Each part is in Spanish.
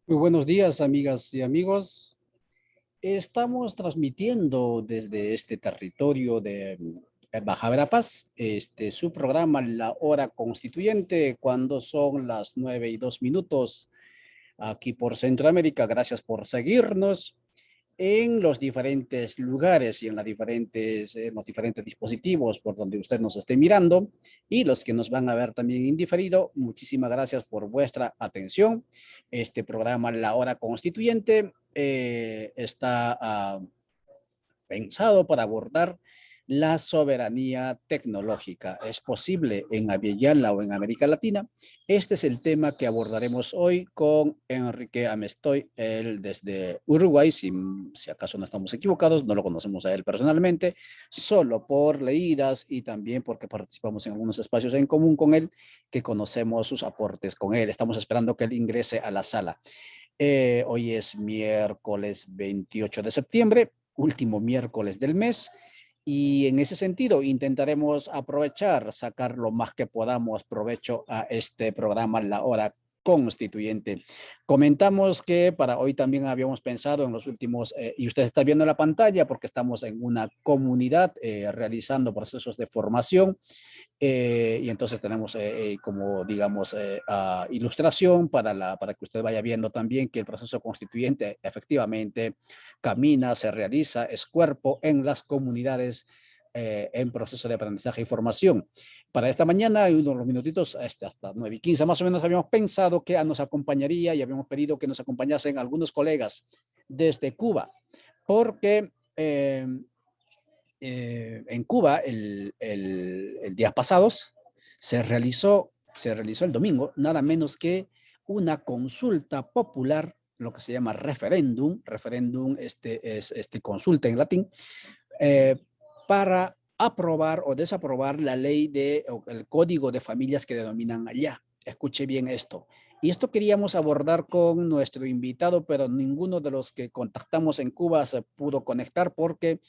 Muy buenos días, amigas y amigos. Estamos transmitiendo desde este territorio de Baja Verapaz, su programa La Hora Constituyente, cuando son las 9:02 aquí por Centroamérica. Gracias por seguirnos en los diferentes lugares y en los diferentes dispositivos por donde usted nos esté mirando y los que nos van a ver también en diferido. Muchísimas gracias por vuestra atención. Este programa La Hora Constituyente está pensado para abordar la soberanía tecnológica. ¿Es posible en Abiyala o en América Latina? Este es el tema que abordaremos hoy con Enrique Amestoy, él desde Uruguay, si acaso no estamos equivocados, no lo conocemos a él personalmente, solo por leídas y también porque participamos en algunos espacios en común con él, que conocemos sus aportes con él. Estamos esperando que él ingrese a la sala. Hoy es miércoles 28 de septiembre, último miércoles del mes, y en ese sentido intentaremos aprovechar, sacar lo más que podamos provecho a este programa La Hora Constituyente. Comentamos que para hoy también habíamos pensado en los últimos, y usted está viendo la pantalla porque estamos en una comunidad realizando procesos de formación y entonces tenemos como, digamos, ilustración para que usted vaya viendo también que el proceso constituyente efectivamente camina, se realiza, es cuerpo en las comunidades en proceso de aprendizaje y formación. Para esta mañana, hay unos minutitos, hasta 9:15 más o menos, habíamos pensado que nos acompañaría y habíamos pedido que nos acompañasen algunos colegas desde Cuba, porque en Cuba el día pasados se realizó el domingo nada menos que una consulta popular, lo que se llama referéndum es consulta en latín, eh, para aprobar o desaprobar la ley o el código de familias que denominan allá. Escuche bien esto. Y esto queríamos abordar con nuestro invitado, pero ninguno de los que contactamos en Cuba se pudo conectar porque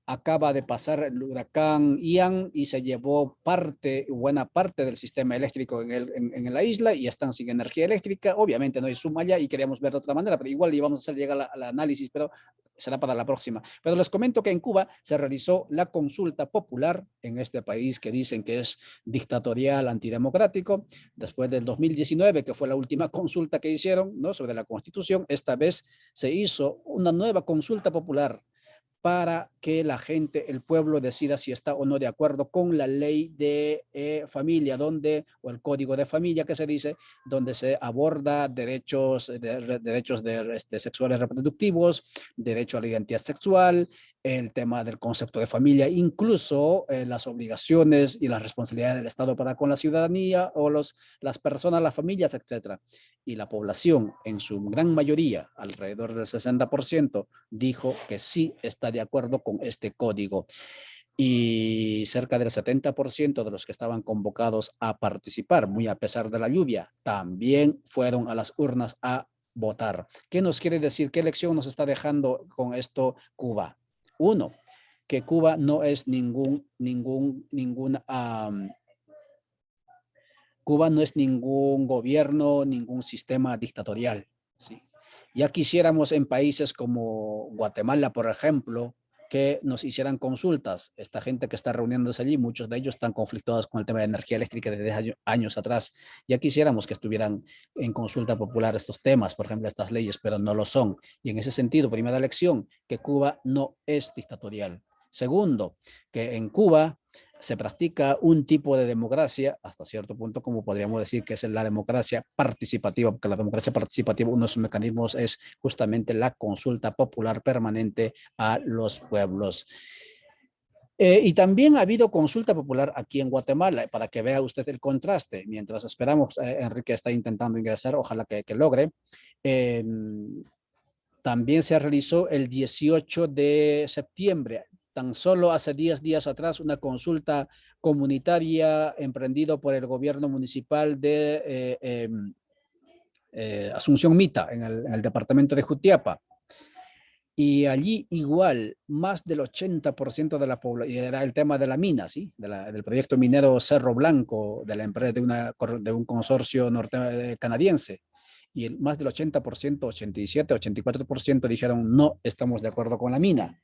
acaba de pasar el huracán Ian y se llevó buena parte del sistema eléctrico en la isla y están sin energía eléctrica. Obviamente no hay suma allá y queríamos ver de otra manera, pero igual íbamos a hacer llegar al análisis, pero será para la próxima. Pero les comento que en Cuba se realizó la consulta popular en este país que dicen que es dictatorial, antidemocrático. Después del 2019, que fue la última consulta que hicieron, ¿no?, sobre la Constitución, esta vez se hizo una nueva consulta popular para que la gente, el pueblo, decida si está o no de acuerdo con la ley de familia, o el código de familia que se dice, donde se aborda derechos sexuales reproductivos, derecho a la identidad sexual, el tema del concepto de familia, incluso las obligaciones y las responsabilidades del Estado para con la ciudadanía o las personas, las familias, etcétera. Y la población, en su gran mayoría, alrededor del 60%, dijo que sí está de acuerdo con este código. Y cerca del 70% de los que estaban convocados a participar, muy a pesar de la lluvia, también fueron a las urnas a votar. ¿Qué nos quiere decir? ¿Qué lección nos está dejando con esto Cuba? Uno, que Cuba no es Cuba no es ningún gobierno, ningún sistema dictatorial, ¿sí? Ya quisiéramos en países como Guatemala, por ejemplo, que nos hicieran consultas. Esta gente que está reuniéndose allí, muchos de ellos están conflictuados con el tema de energía eléctrica desde años atrás. Ya quisiéramos que estuvieran en consulta popular estos temas, por ejemplo, estas leyes, pero no lo son. Y en ese sentido, primera lección, que Cuba no es dictatorial. Segundo, que en Cuba se practica un tipo de democracia, hasta cierto punto, como podríamos decir que es la democracia participativa, porque la democracia participativa, uno de sus mecanismos es justamente la consulta popular permanente a los pueblos. Y también ha habido consulta popular aquí en Guatemala, para que vea usted el contraste. Mientras esperamos, Enrique está intentando ingresar, ojalá que logre. Eh, También se realizó el 18 de septiembre, tan solo hace 10 días atrás, una consulta comunitaria emprendida por el gobierno municipal de Asunción Mita, en el departamento de Jutiapa. Y allí igual, más del 80% de la población, era el tema de la mina, ¿sí? Del proyecto minero Cerro Blanco, de la empresa de un consorcio canadiense. y más del 80%, 87, 84% dijeron no estamos de acuerdo con la mina.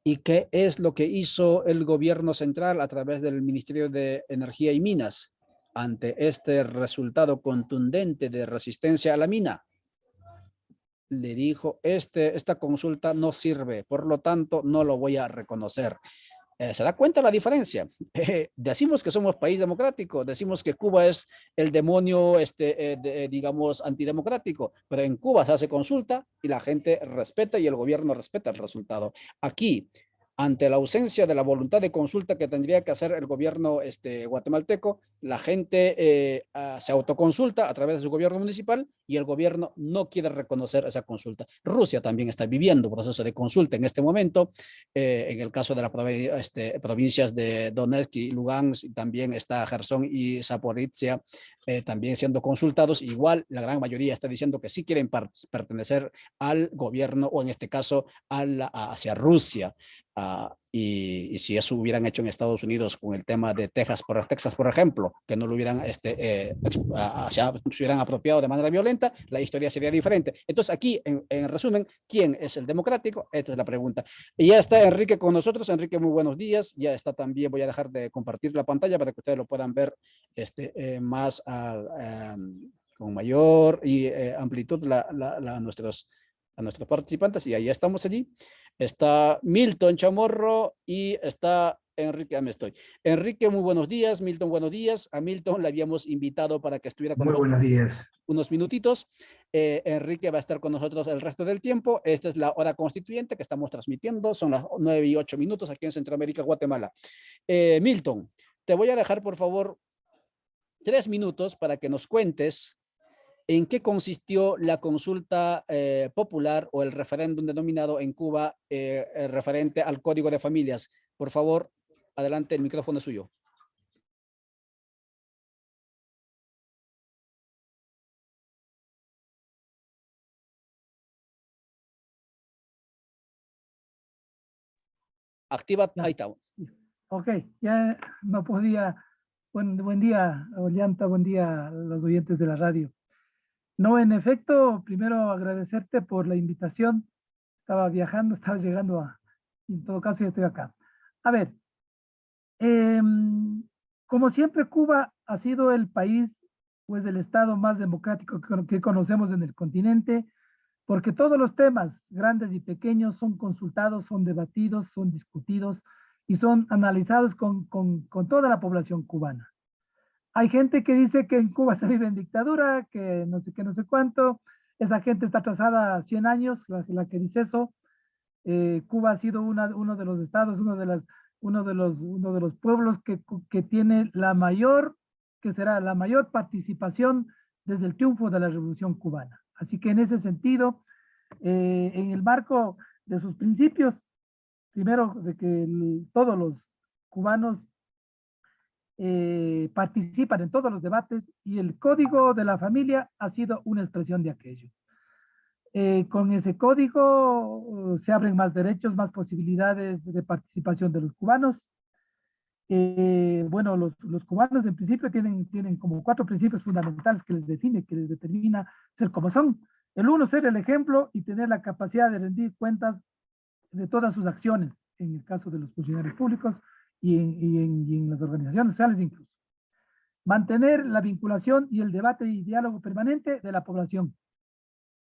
¿Y qué es lo que hizo el gobierno central a través del Ministerio de Energía y Minas ante este resultado contundente de resistencia a la mina? Le dijo, esta consulta no sirve, por lo tanto no lo voy a reconocer. ¿Se da cuenta la diferencia? Decimos que somos país democrático, decimos que Cuba es el demonio, digamos, antidemocrático, pero en Cuba se hace consulta y la gente respeta y el gobierno respeta el resultado. Aquí, ante la ausencia de la voluntad de consulta que tendría que hacer el gobierno guatemalteco, la gente se autoconsulta a través de su gobierno municipal y el gobierno no quiere reconocer esa consulta. Rusia también está viviendo un proceso de consulta en este momento. En el caso de las provincias de Donetsk y Lugansk, también está Gerson y Zaporizhia también siendo consultados. Igual la gran mayoría está diciendo que sí quieren pertenecer al gobierno o en este caso hacia Rusia. Y si eso hubieran hecho en Estados Unidos con el tema de Texas, por ejemplo, que no lo hubieran, se hubieran apropiado de manera violenta, la historia sería diferente. Entonces aquí, en resumen, ¿quién es el democrático? Esta es la pregunta. Y ya está Enrique con nosotros. Enrique, muy buenos días. Ya está también, voy a dejar de compartir la pantalla para que ustedes lo puedan ver más con mayor amplitud a nuestros participantes. Y ahí estamos allí. Está Milton Chamorro y está Enrique, me estoy. Enrique, muy buenos días. Milton, buenos días. A Milton le habíamos invitado para que estuviera con Muy nosotros buenos días. unos minutitos. Enrique va a estar con nosotros el resto del tiempo. Esta es la hora constituyente que estamos transmitiendo. Son las 9:08 aquí en Centroamérica, Guatemala. Milton, te voy a dejar, por favor, 3 minutos para que nos cuentes en qué consistió la consulta popular o el referéndum denominado en Cuba referente al Código de Familias. Por favor, adelante, el micrófono es suyo. Activa, Ya. ahí está. Ok, ya no podía. Buen día, Ollanta, buen día a los oyentes de la radio. No, en efecto, primero agradecerte por la invitación. Estaba viajando, estaba llegando en todo caso ya estoy acá. A ver, como siempre, Cuba ha sido el país, pues el estado más democrático que conocemos en el continente, porque todos los temas, grandes y pequeños, son consultados, son debatidos, son discutidos y son analizados con toda la población cubana. Hay gente que dice que en Cuba se vive en dictadura, que no sé qué, no sé cuánto. Esa gente está atrasada a 100 años, la que dice eso. Cuba ha sido uno de los estados, uno de los pueblos que tiene la mayor, que será la mayor participación desde el triunfo de la Revolución Cubana. Así que en ese sentido, en el marco de sus principios, primero de que todos los cubanos participan en todos los debates y el código de la familia ha sido una expresión de aquello. Con ese código se abren más derechos, más posibilidades de participación de los cubanos. Bueno, los cubanos en principio tienen como 4 principios fundamentales que les define, que les determina ser como son. El uno, ser el ejemplo y tener la capacidad de rendir cuentas de todas sus acciones, en el caso de los funcionarios públicos y en las organizaciones sociales incluso. Mantener la vinculación y el debate y diálogo permanente de la población.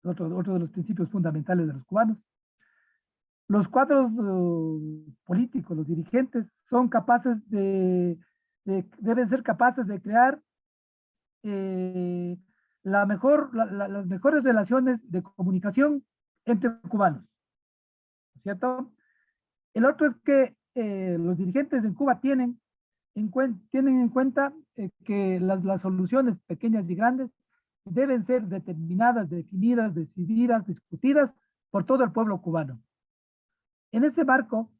Otro de los principios fundamentales de los cubanos. Los cuadros políticos, los dirigentes, son capaces deben ser capaces de crear las mejores relaciones de comunicación entre cubanos, ¿cierto? El otro es que los dirigentes en Cuba tienen en cuenta que las soluciones pequeñas y grandes deben ser determinadas, definidas, decididas, discutidas por todo el pueblo cubano. En ese marco,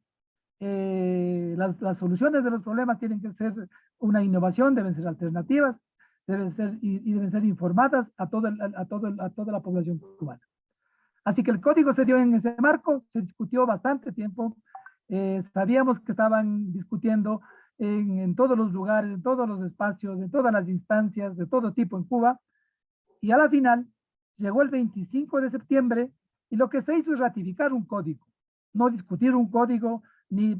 las soluciones de los problemas tienen que ser una innovación, deben ser alternativas, deben ser informadas a toda la población cubana. Así que el código se dio en ese marco, se discutió bastante tiempo, sabíamos que estaban discutiendo en todos los lugares, en todos los espacios, en todas las instancias, de todo tipo en Cuba, y a la final Llegó el 25 de septiembre y lo que se hizo es ratificar un código, no discutir un código, ni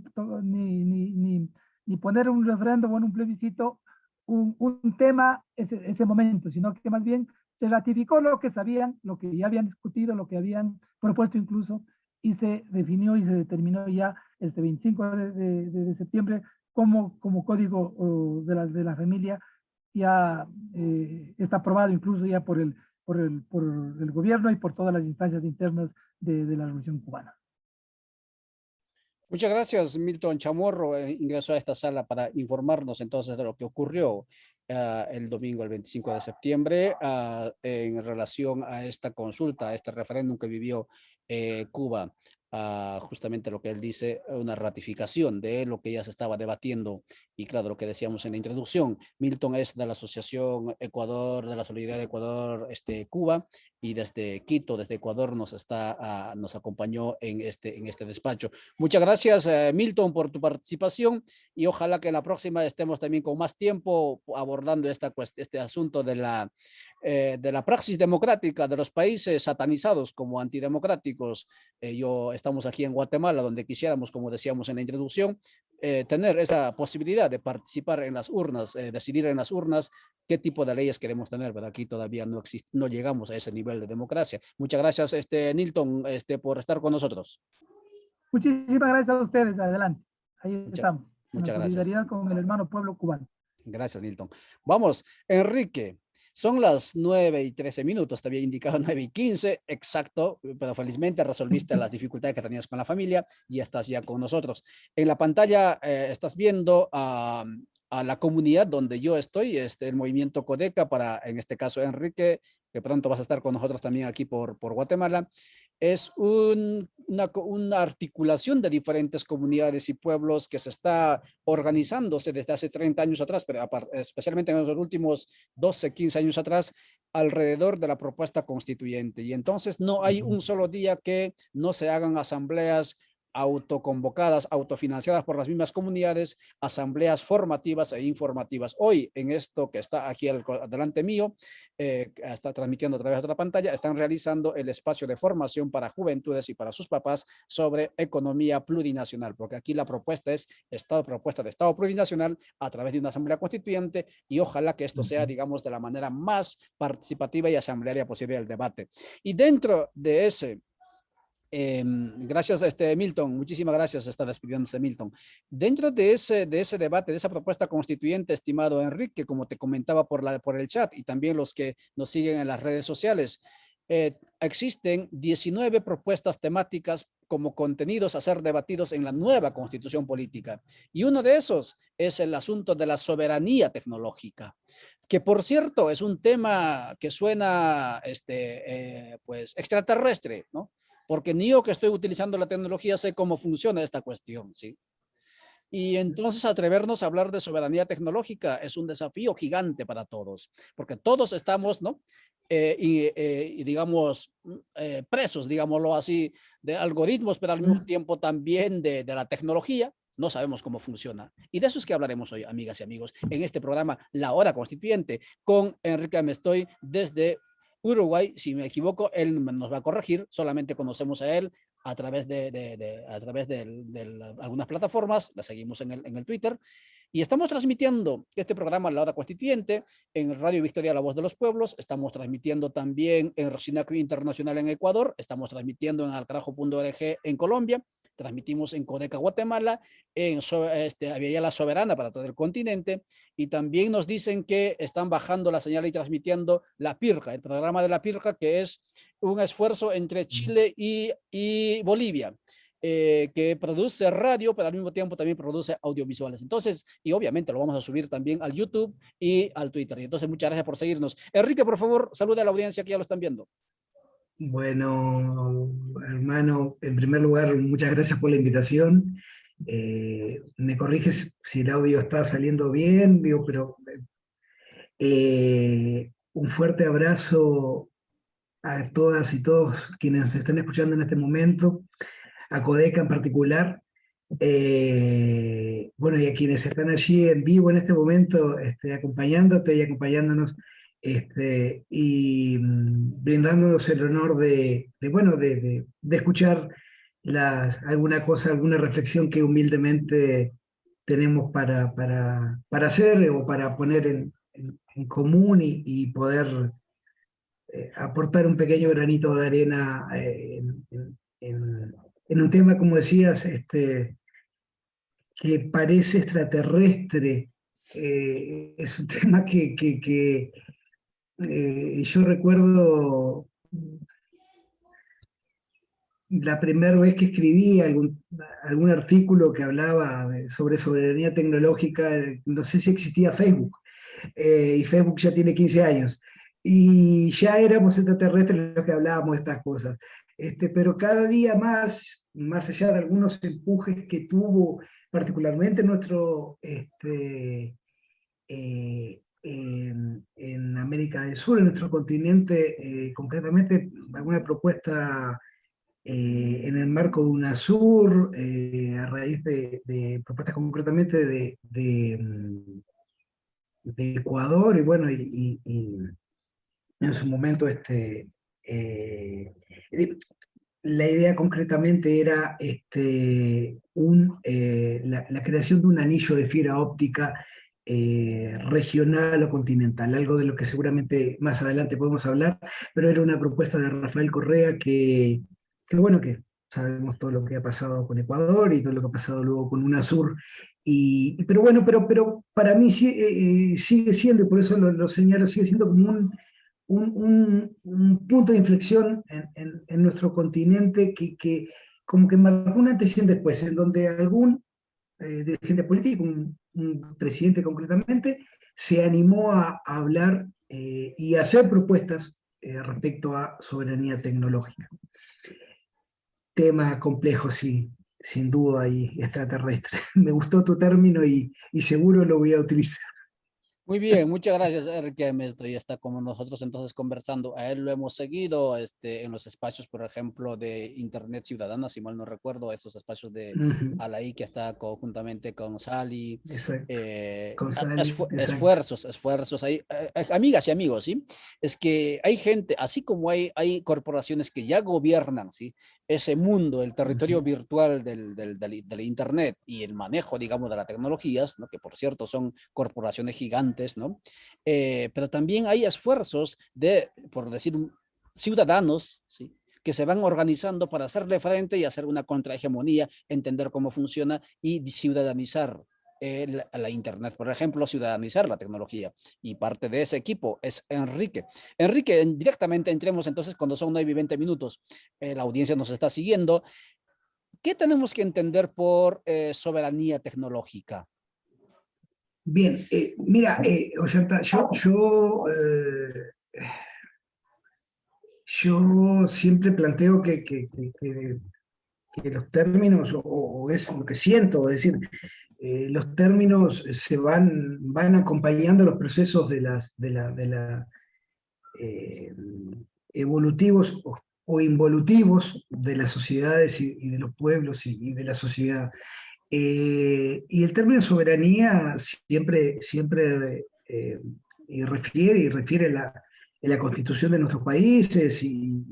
poner un referéndum o en un plebiscito un tema ese momento, sino que más bien se ratificó lo que sabían, lo que ya habían discutido, lo que habían propuesto incluso, y se definió y se determinó ya este 25 de septiembre como código de la familia. Ya está aprobado incluso ya por el gobierno y por todas las instancias internas de la Revolución Cubana. Muchas gracias, Milton Chamorro. Ingresó a esta sala para informarnos entonces de lo que ocurrió el domingo, el 25 de septiembre, en relación a esta consulta, a este referéndum que vivió Cuba. Justamente lo que él dice, una ratificación de lo que ya se estaba debatiendo. Y claro, lo que decíamos en la introducción, Milton es de la Asociación Ecuador, de la Solidaridad de Ecuador, Cuba, y desde Quito, desde Ecuador, nos acompañó en este despacho. Muchas gracias, Milton, por tu participación, y ojalá que en la próxima estemos también con más tiempo abordando este asunto de la praxis democrática de los países satanizados como antidemocráticos. Estamos aquí en Guatemala, donde quisiéramos, como decíamos en la introducción, tener esa posibilidad de participar en las urnas, decidir en las urnas qué tipo de leyes queremos tener, pero aquí todavía no llegamos a ese nivel de democracia. Muchas gracias, Nilton, por estar con nosotros. Muchísimas gracias a ustedes. Adelante. Ahí estamos. En la Muchas gracias. solidaridad con el hermano pueblo cubano. Gracias, Nilton. Vamos, Enrique. Son las 9:13, te había indicado 9:15, exacto, pero felizmente resolviste las dificultades que tenías con la familia y estás ya con nosotros. En la pantalla estás viendo a la comunidad donde yo estoy, el movimiento Codeca, en este caso Enrique, que pronto vas a estar con nosotros también aquí por Guatemala. Es una articulación de diferentes comunidades y pueblos que se está organizándose desde hace 30 años atrás, pero especialmente en los últimos 12, 15 años atrás, alrededor de la propuesta constituyente. Y entonces no hay un solo día que no se hagan asambleas autoconvocadas, autofinanciadas por las mismas comunidades, asambleas formativas e informativas. Hoy, en esto que está aquí delante mío, está transmitiendo a través de otra pantalla, están realizando el espacio de formación para juventudes y para sus papás sobre economía plurinacional, porque aquí la propuesta es propuesta de Estado plurinacional a través de una asamblea constituyente, y ojalá que esto sea, digamos, de la manera más participativa y asamblearia posible el debate. Y dentro de ese gracias, Milton. Muchísimas gracias. Está despidiéndose Milton. Dentro de ese debate, de esa propuesta constituyente, estimado Enrique, como te comentaba por el chat y también los que nos siguen en las redes sociales, existen 19 propuestas temáticas como contenidos a ser debatidos en la nueva constitución política. Y uno de esos es el asunto de la soberanía tecnológica, que por cierto es un tema que suena pues extraterrestre, ¿no? Porque ni yo, que estoy utilizando la tecnología, sé cómo funciona esta cuestión, ¿sí? Y entonces atrevernos a hablar de soberanía tecnológica es un desafío gigante para todos, porque todos estamos, ¿no? Y digamos, presos, digámoslo así, de algoritmos, pero al mismo tiempo también de la tecnología. No sabemos cómo funciona. Y de eso es que hablaremos hoy, amigas y amigos, en este programa La Hora Constituyente, con Enrique Amestoy desde Uruguay. Si me equivoco, él nos va a corregir. Solamente conocemos a él a través de algunas plataformas, la seguimos en el Twitter, y estamos transmitiendo este programa La Hora Constituyente en Radio Victoria, La Voz de los Pueblos. Estamos transmitiendo también en Rocinac Internacional en Ecuador, estamos transmitiendo en alcarajo.org en Colombia, transmitimos en Codeca Guatemala, en Aviala La Soberana para todo el continente, y también nos dicen que están bajando la señal y transmitiendo La Pirca, el programa de La Pirca, que es un esfuerzo entre Chile y Bolivia, que produce radio, pero al mismo tiempo también produce audiovisuales. Entonces, y obviamente lo vamos a subir también al YouTube y al Twitter. Y entonces, muchas gracias por seguirnos. Enrique, por favor, saluda a la audiencia que ya lo están viendo. Bueno, hermano, en primer lugar, muchas gracias por la invitación. Me corriges si el audio está saliendo bien, digo, pero un fuerte abrazo a todas y todos quienes nos están escuchando en este momento, a Codeca en particular, bueno, y a quienes están allí en vivo en este momento, acompañándote y acompañándonos y brindándonos el honor de escuchar alguna cosa, alguna reflexión que humildemente tenemos para hacer o para poner en común y poder aportar un pequeño granito de arena en un tema, como decías, que parece extraterrestre. Es un tema que yo recuerdo la primera vez que escribí algún artículo que hablaba sobre soberanía tecnológica, no sé si existía Facebook, y Facebook ya tiene 15 años, y ya éramos extraterrestres los que hablábamos de estas cosas. Pero cada día más allá de algunos empujes que tuvo particularmente nuestro en América del Sur, en nuestro continente, concretamente alguna propuesta en el marco de UNASUR, a raíz de propuestas concretamente de Ecuador, y bueno, y en su momento eh, la idea concretamente era la creación de un anillo de fibra óptica regional o continental, algo de lo que seguramente más adelante podemos hablar, pero era una propuesta de Rafael Correa bueno, que sabemos todo lo que ha pasado con Ecuador y todo lo que ha pasado luego con UNASUR, pero bueno, pero para mí sigue siendo, y por eso lo señalo, sigue siendo como un punto de inflexión en nuestro continente que como que marcó un antes y un después, en donde algún dirigente político, un presidente concretamente, se animó a hablar y a hacer propuestas respecto a soberanía tecnológica. Tema complejo, sí, sin duda, y extraterrestre. Me gustó tu término y seguro lo voy a utilizar. Muy bien, muchas gracias, Enrique Mestre. Ya está como nosotros entonces conversando. A él lo hemos seguido en los espacios, por ejemplo, de Internet Ciudadana, si mal no recuerdo, estos espacios de Alaí que está conjuntamente con Sally. Exacto. Con Sally, Esfuerzos. Hay, amigas y amigos, ¿sí? Es que hay gente, así como hay corporaciones que ya gobiernan, ¿sí? Ese mundo, el territorio virtual del Internet y el manejo, digamos, de las tecnologías, ¿no? Que por cierto son corporaciones gigantes, ¿no? Pero también hay esfuerzos de, por decir, ciudadanos, ¿sí? Que se van organizando para hacerle frente y hacer una contrahegemonía, entender cómo funciona y ciudadanizar la Internet, por ejemplo, ciudadanizar la tecnología. Y parte de ese equipo es Enrique. Enrique, directamente entremos entonces cuando son 9 y 20 minutos. La audiencia nos está siguiendo. ¿Qué tenemos que entender por soberanía tecnológica? Bien, mira, Ollanta, yo siempre planteo que los términos, o es lo que siento, es decir, los términos van acompañando los procesos eh, evolutivos o involutivos de las sociedades y de los pueblos y de la sociedad. Y el término soberanía siempre refiere en la constitución de nuestros países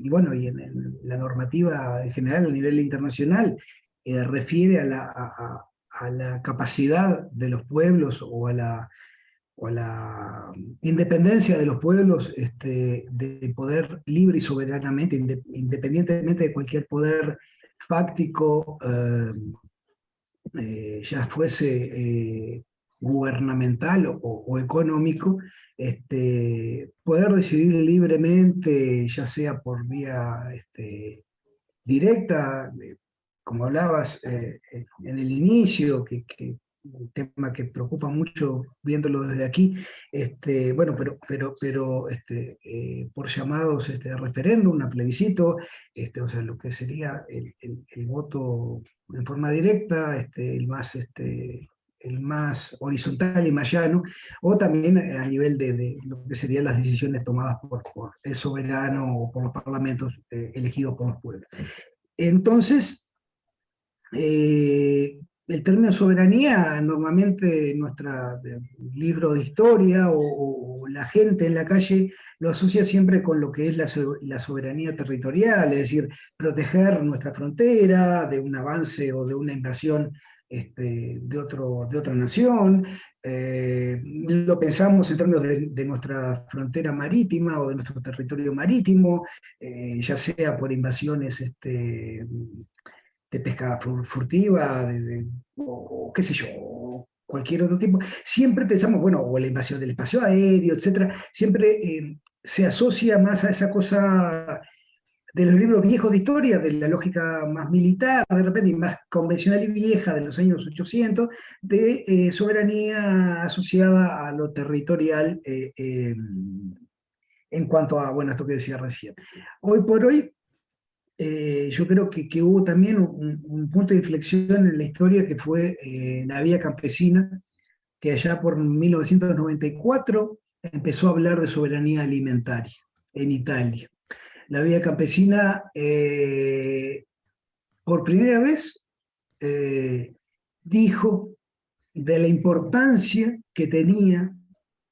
bueno, y en la normativa en general a nivel internacional, refiere a la capacidad de los pueblos o a la independencia de los pueblos de poder libre y soberanamente, independientemente de cualquier poder fáctico, ya fuese gubernamental o económico, poder decidir libremente, ya sea por vía directa, como hablabas en el inicio, un tema que preocupa mucho viéndolo desde aquí, bueno, pero por llamados a referéndum, a plebiscito, o sea, lo que sería el voto en forma directa, el más horizontal y más llano, o también a nivel de lo que serían las decisiones tomadas por el soberano o por los parlamentos elegidos por los pueblos. Entonces, el término soberanía, normalmente en nuestro libro de historia o la gente en la calle lo asocia siempre con lo que es la soberanía territorial, es decir, proteger nuestra frontera de un avance o de una invasión de otra nación. Lo pensamos en términos de nuestra frontera marítima o de nuestro territorio marítimo, ya sea por invasiones de pesca furtiva, o qué sé yo, cualquier otro tipo. Siempre pensamos, bueno, o la invasión del espacio aéreo, etcétera, siempre se asocia más a esa cosa de los libros viejos de historia, de la lógica más militar, de repente, y más convencional y vieja de los años 800, de soberanía asociada a lo territorial en cuanto a, bueno, esto que decía recién. Hoy por hoy, yo creo que hubo también un punto de inflexión en la historia que fue la vía campesina, que allá por 1994 empezó a hablar de soberanía alimentaria en Italia. La vía campesina, por primera vez, dijo de la importancia que tenía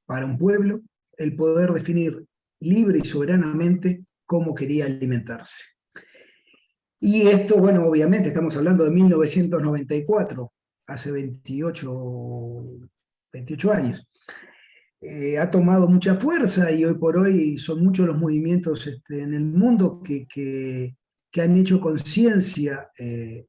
para un pueblo el poder definir libre y soberanamente cómo quería alimentarse. Y esto, bueno, obviamente estamos hablando de 1994, hace 28 años. Ha tomado mucha fuerza y hoy por hoy son muchos los movimientos en el mundo que han hecho conciencia de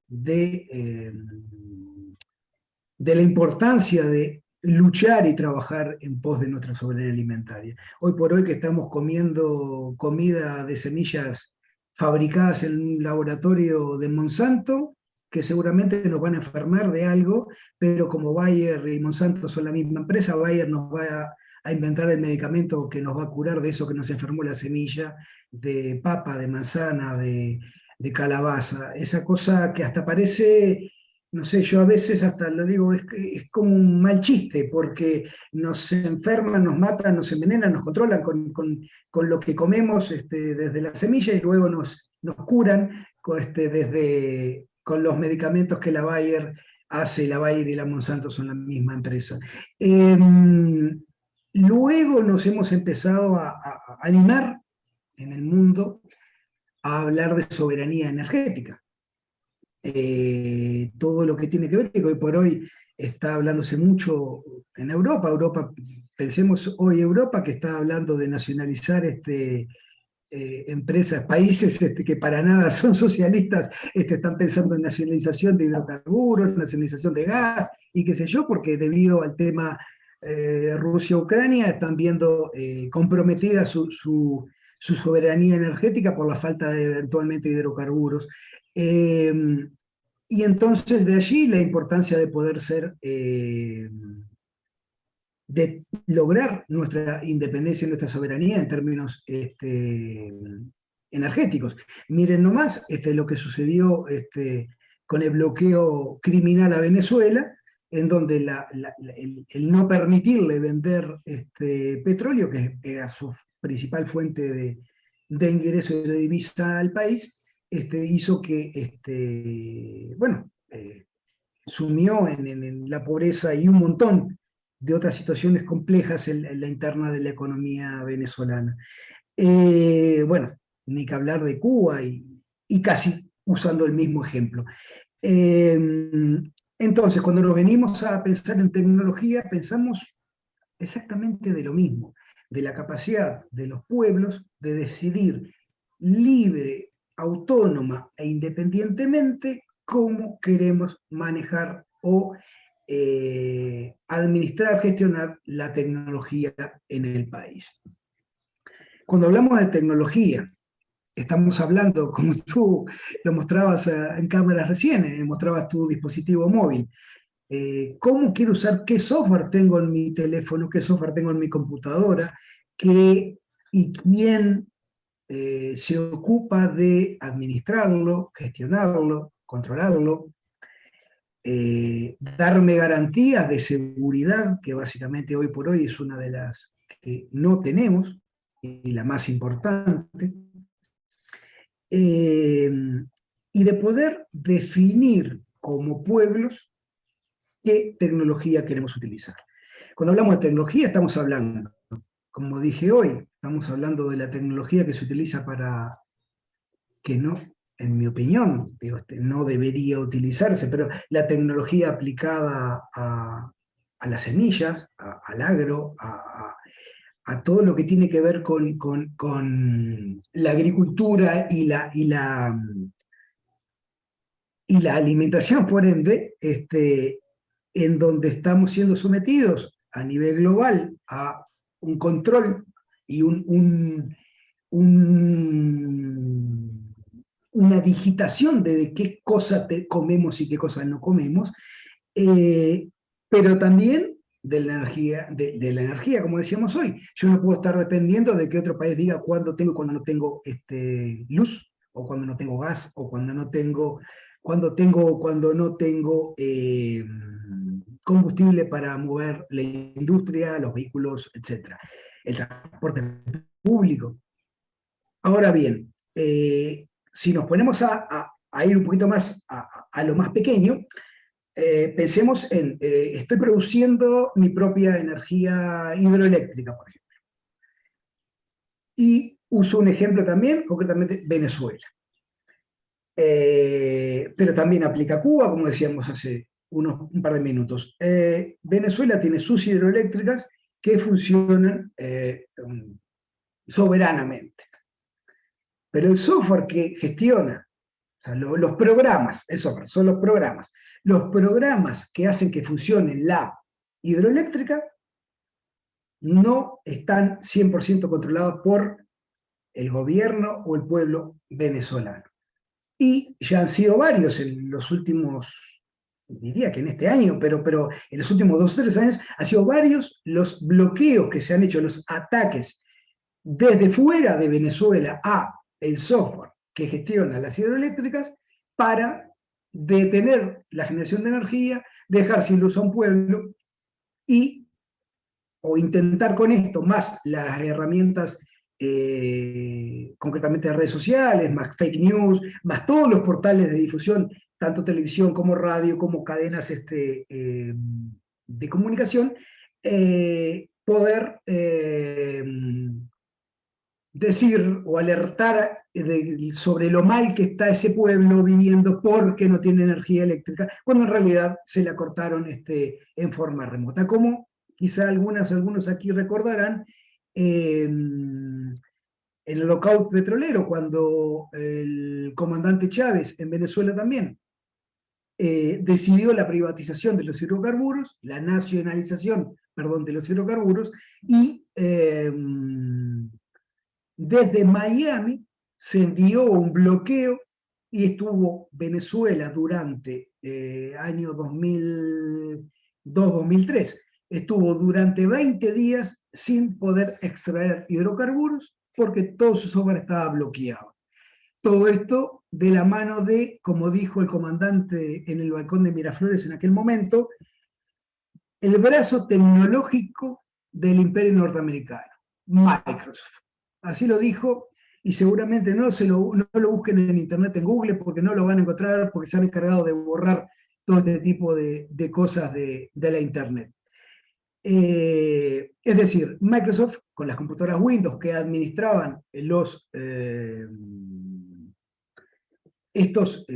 la importancia de luchar y trabajar en pos de nuestra soberanía alimentaria. Hoy por hoy que estamos comiendo comida de semillas fabricadas en un laboratorio de Monsanto, que seguramente nos van a enfermar de algo, pero como Bayer y Monsanto son la misma empresa, Bayer nos va a inventar el medicamento que nos va a curar de eso que nos enfermó la semilla de papa, de manzana, de calabaza, esa cosa que hasta parece, no sé, yo a veces hasta lo digo, es como un mal chiste, porque nos enferman, nos matan, nos envenenan, nos controlan con lo que comemos desde la semilla y luego nos curan con los medicamentos que la Bayer hace, la Bayer y la Monsanto son la misma empresa. Luego nos hemos empezado a animar en el mundo a hablar de soberanía energética. Todo lo que tiene que ver, que hoy por hoy está hablándose mucho en Europa. Pensemos hoy Europa que está hablando de nacionalizar empresas, países que para nada son socialistas, están pensando en nacionalización de hidrocarburos, nacionalización de gas, y qué sé yo, porque debido al tema Rusia-Ucrania están viendo comprometida su soberanía energética por la falta de eventualmente hidrocarburos. Y entonces de allí la importancia de poder de lograr nuestra independencia y nuestra soberanía en términos energéticos. Miren nomás lo que sucedió con el bloqueo criminal a Venezuela, en donde el no permitirle vender petróleo, que era su principal fuente de ingreso y de divisa al país, hizo que, sumió en la pobreza y un montón de otras situaciones complejas en la interna de la economía venezolana. Bueno, ni que hablar de Cuba y casi usando el mismo ejemplo. Entonces, cuando nos venimos a pensar en tecnología, pensamos exactamente de lo mismo, de la capacidad de los pueblos de decidir libre, autónoma e independientemente cómo queremos manejar o administrar, gestionar la tecnología en el país. Cuando hablamos de tecnología, estamos hablando, como tú lo mostrabas en cámaras recién, mostrabas tu dispositivo móvil. ¿Cómo quiero usar? ¿Qué software tengo en mi teléfono? ¿Qué software tengo en mi computadora? ¿Y quién se ocupa de administrarlo, gestionarlo, controlarlo? Darme garantías de seguridad, que básicamente hoy por hoy es una de las que no tenemos, y la más importante, y de poder definir como pueblos qué tecnología queremos utilizar. Cuando hablamos de tecnología estamos hablando, como dije hoy, estamos hablando de la tecnología que se utiliza para, que no, en mi opinión, digo, no debería utilizarse, pero la tecnología aplicada a las semillas, al agro, a todo lo que tiene que ver con la agricultura y la alimentación, por ende, en donde estamos siendo sometidos a nivel global a un control y una digitación de qué cosa comemos y qué cosas no comemos, eh, pero también de la energía, como decíamos hoy. Yo no puedo estar dependiendo de que otro país diga cuándo tengo y cuándo no tengo luz, o cuando no tengo gas, o cuando no tengo, cuando no tengo combustible para mover la industria, los vehículos, etc. El transporte público. Ahora bien, si nos ponemos a ir un poquito más a lo más pequeño, pensemos en, estoy produciendo mi propia energía hidroeléctrica, por ejemplo. Y uso un ejemplo también, concretamente Venezuela. Pero también aplica Cuba, como decíamos hace un par de minutos. Venezuela tiene sus hidroeléctricas que funcionan soberanamente. Pero el software que gestiona, o sea, los programas, el software, son los programas que hacen que funcione la hidroeléctrica no están 100% controlados por el gobierno o el pueblo venezolano. Y ya han sido varios en los últimos, diría que en este año, pero en los últimos 2 o 3 años, han sido varios los bloqueos que se han hecho, los ataques desde fuera de Venezuela a el software que gestiona las hidroeléctricas para detener la generación de energía, dejar sin luz a un pueblo o intentar con esto, más las herramientas concretamente de redes sociales, más fake news, más todos los portales de difusión, tanto televisión como radio, como cadenas de comunicación, poder decir o alertar sobre lo mal que está ese pueblo viviendo porque no tiene energía eléctrica, cuando en realidad se la cortaron en forma remota. Como quizá algunos aquí recordarán, en el lockout petrolero, cuando el comandante Chávez en Venezuela también decidió la privatización de los hidrocarburos, la nacionalización, perdón, de los hidrocarburos, y desde Miami se envió un bloqueo y estuvo Venezuela durante año 2002-2003. Estuvo durante 20 días sin poder extraer hidrocarburos porque todo su software estaba bloqueado. Todo esto de la mano de, como dijo el comandante en el balcón de Miraflores en aquel momento, el brazo tecnológico del imperio norteamericano, Microsoft. Así lo dijo, y seguramente no lo busquen en internet, en Google, porque no lo van a encontrar, porque se han encargado de borrar todo este tipo de cosas de la internet. Es decir, Microsoft, con las computadoras Windows que administraban estos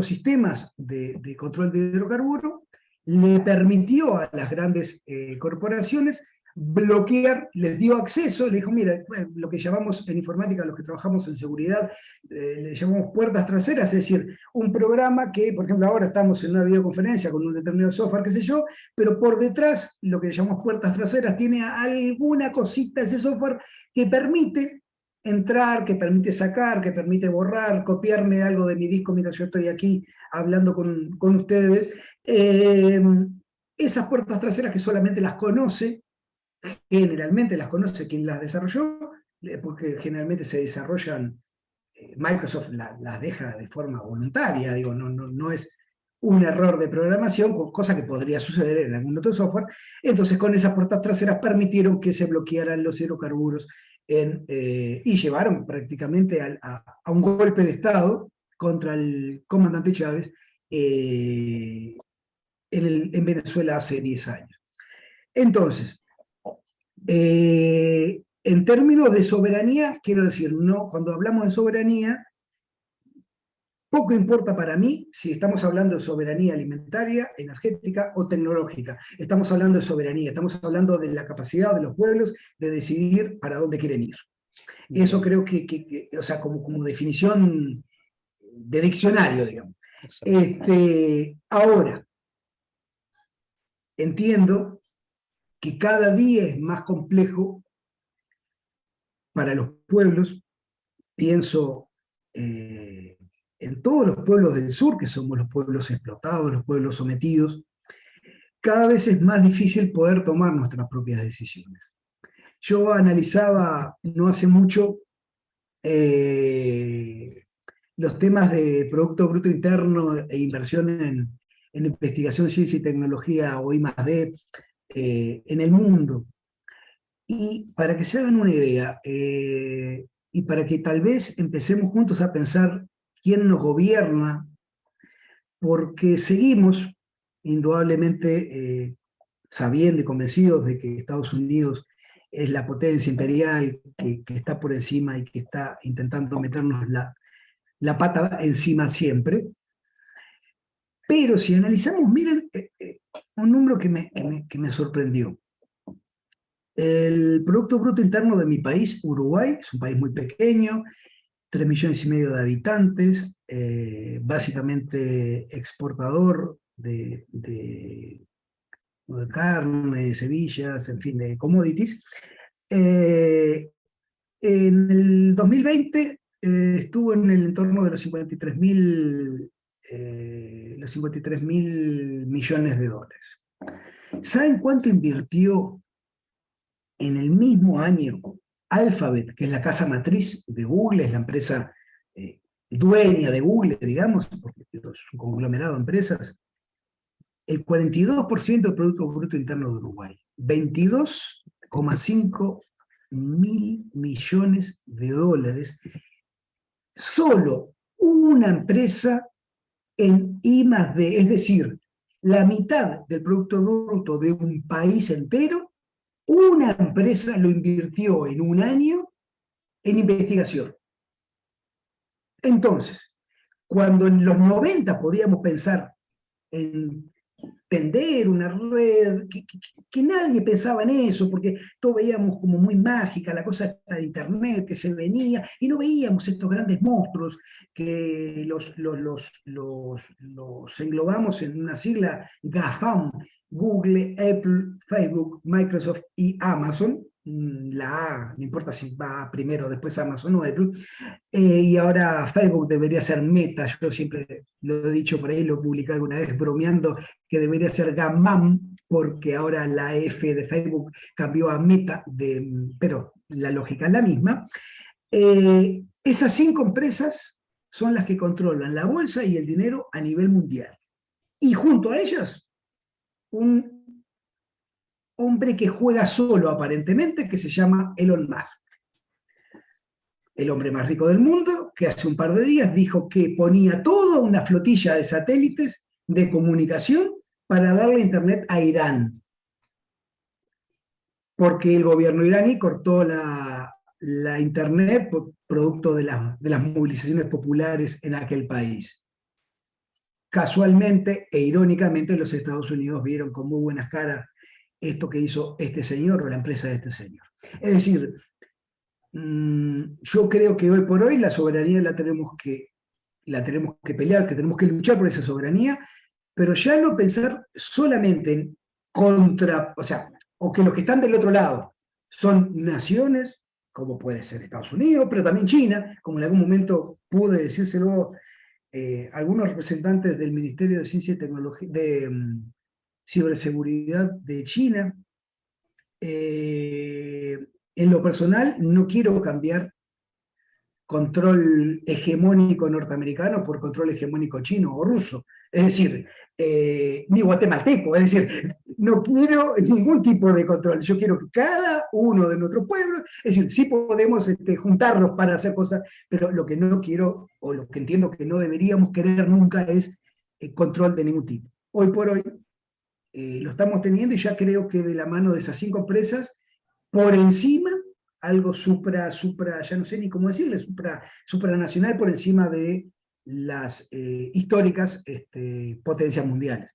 sistemas de control de hidrocarburos, le permitió a las grandes corporaciones bloquear, les dio acceso, le dijo, mira, lo que llamamos en informática, los que trabajamos en seguridad, le llamamos puertas traseras, es decir, un programa que, por ejemplo, ahora estamos en una videoconferencia con un determinado software, qué sé yo, pero por detrás, lo que llamamos puertas traseras, tiene alguna cosita ese software que permite entrar, que permite sacar, que permite borrar, copiarme algo de mi disco mientras yo estoy aquí hablando con ustedes. Esas puertas traseras que solamente las conoce, generalmente las conoce quien las desarrolló, porque generalmente se desarrollan, Microsoft las deja de forma voluntaria, digo, no es un error de programación, cosa que podría suceder en algún otro software. Entonces con esas puertas traseras permitieron que se bloquearan los hidrocarburos y llevaron prácticamente a un golpe de Estado contra el comandante Chávez, en Venezuela hace 10 años. Entonces, en términos de soberanía, quiero decir, no, cuando hablamos de soberanía, poco importa para mí si estamos hablando de soberanía alimentaria, energética o tecnológica. Estamos hablando de soberanía, estamos hablando de la capacidad de los pueblos de decidir para dónde quieren ir. Eso creo que o sea, como definición de diccionario, digamos. Ahora, entiendo que cada día es más complejo para los pueblos. Pienso en todos los pueblos del sur, que somos los pueblos explotados, los pueblos sometidos. Cada vez es más difícil poder tomar nuestras propias decisiones. Yo analizaba no hace mucho los temas de Producto Bruto Interno e inversión en investigación, ciencia y tecnología, o I+D, en el mundo. Y para que se hagan una idea, y para que tal vez empecemos juntos a pensar quién nos gobierna, porque seguimos, indudablemente, sabiendo y convencidos de que Estados Unidos es la potencia imperial que está por encima y que está intentando meternos la pata encima siempre. Pero si analizamos, miren, un número que me sorprendió. El Producto Bruto Interno de mi país, Uruguay, es un país muy pequeño, 3,5 millones de habitantes, básicamente exportador de carne, de semillas, en fin, de commodities. En el 2020 estuvo en el entorno de los 53.000 millones de dólares. ¿Saben cuánto invirtió en el mismo año Alphabet, que es la casa matriz de Google, es la empresa dueña de Google, digamos, porque es un conglomerado de empresas? El 42% del Producto Bruto Interno de Uruguay, 22,5 mil millones de dólares, solo una empresa en I+D, es decir, la mitad del Producto Bruto de un país entero, una empresa lo invirtió en un año en investigación. Entonces, cuando en los 90 podíamos pensar en tender una red, que nadie pensaba en eso, porque todos veíamos como muy mágica la cosa de Internet que se venía, y no veíamos estos grandes monstruos que los englobamos en una sigla GAFAM: Google, Apple, Facebook, Microsoft y Amazon. La A, no importa si va primero, después Amazon o Apple, y ahora Facebook debería ser Meta. Yo siempre lo he dicho por ahí, lo publiqué alguna vez bromeando, que debería ser GAMAM, porque ahora la F de Facebook cambió a Meta, pero la lógica es la misma. Esas 5 empresas son las que controlan la bolsa y el dinero a nivel mundial. Y junto a ellas, un hombre que juega solo aparentemente, que se llama Elon Musk. El hombre más rico del mundo, que hace un par de días dijo que ponía toda una flotilla de satélites de comunicación para darle internet a Irán, porque el gobierno iraní cortó la internet producto de las movilizaciones populares en aquel país. Casualmente e irónicamente, los Estados Unidos vieron con muy buenas caras esto que hizo este señor o la empresa de este señor. Es decir, yo creo que hoy por hoy la soberanía la tenemos que pelear, que tenemos que luchar por esa soberanía, pero ya no pensar solamente en contra, o que los que están del otro lado son naciones, como puede ser Estados Unidos, pero también China, como en algún momento pude decírselo algunos representantes del Ministerio de Ciencia y Tecnología, de Ciberseguridad de China. En lo personal, no quiero cambiar control hegemónico norteamericano por control hegemónico chino o ruso. Es decir, ni guatemalteco, es decir, no quiero ningún tipo de control. Yo quiero que cada uno de nuestros pueblos, es decir, sí podemos juntarnos para hacer cosas, pero lo que no quiero, o lo que entiendo que no deberíamos querer nunca, es control de ningún tipo. Hoy por hoy, lo estamos teniendo y ya creo que de la mano de esas 5 empresas, por encima, algo ya no sé ni cómo decirle, supranacional por encima de las históricas potencias mundiales.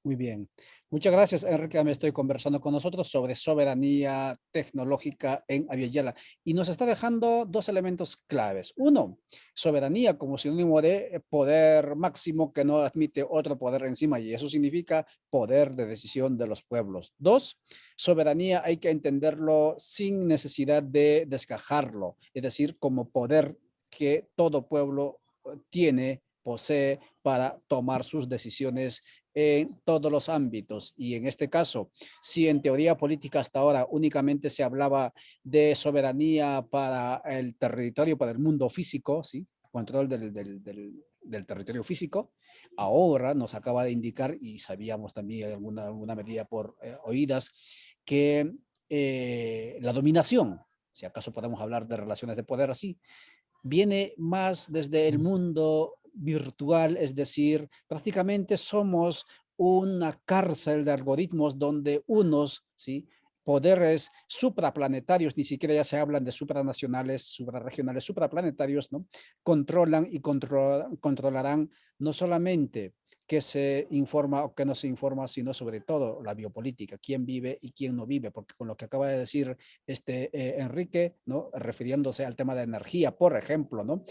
Muy bien. Muchas gracias, Enrique. Me estoy conversando con nosotros sobre soberanía tecnológica en Aviala. Y nos está dejando 2 elementos claves. Uno, soberanía como sinónimo de poder máximo que no admite otro poder encima. Y eso significa poder de decisión de los pueblos. 2, soberanía hay que entenderlo sin necesidad de desgajarlo. Es decir, como poder que todo pueblo tiene, posee para tomar sus decisiones en todos los ámbitos. Y en este caso, si en teoría política hasta ahora únicamente se hablaba de soberanía para el territorio, para el mundo físico, ¿sí? Control del territorio físico, ahora nos acaba de indicar, y sabíamos también alguna medida por oídas, que la dominación, si acaso podemos hablar de relaciones de poder así, viene más desde el mundo virtual, es decir, prácticamente somos una cárcel de algoritmos donde unos, ¿sí?, poderes supraplanetarios, ni siquiera ya se hablan de supranacionales, suprarregionales, supraplanetarios, ¿no?, controlan y controlarán no solamente qué se informa o qué no se informa, sino sobre todo la biopolítica, quién vive y quién no vive, porque con lo que acaba de decir Enrique, ¿no?, refiriéndose al tema de energía, por ejemplo, ¿no?,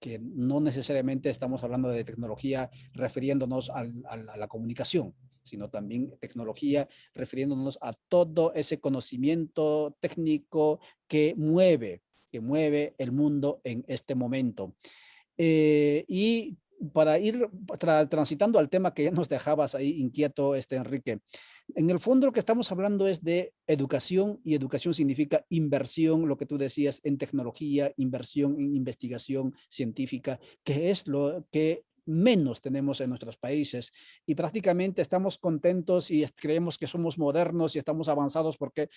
que no necesariamente estamos hablando de tecnología refiriéndonos a la comunicación, sino también tecnología refiriéndonos a todo ese conocimiento técnico que mueve el mundo en este momento. Y para ir transitando al tema que ya nos dejabas ahí inquieto, Enrique, en el fondo lo que estamos hablando es de educación, y educación significa inversión, lo que tú decías, en tecnología, inversión en investigación científica, que es lo que menos tenemos en nuestros países, y prácticamente estamos contentos y creemos que somos modernos y estamos avanzados porque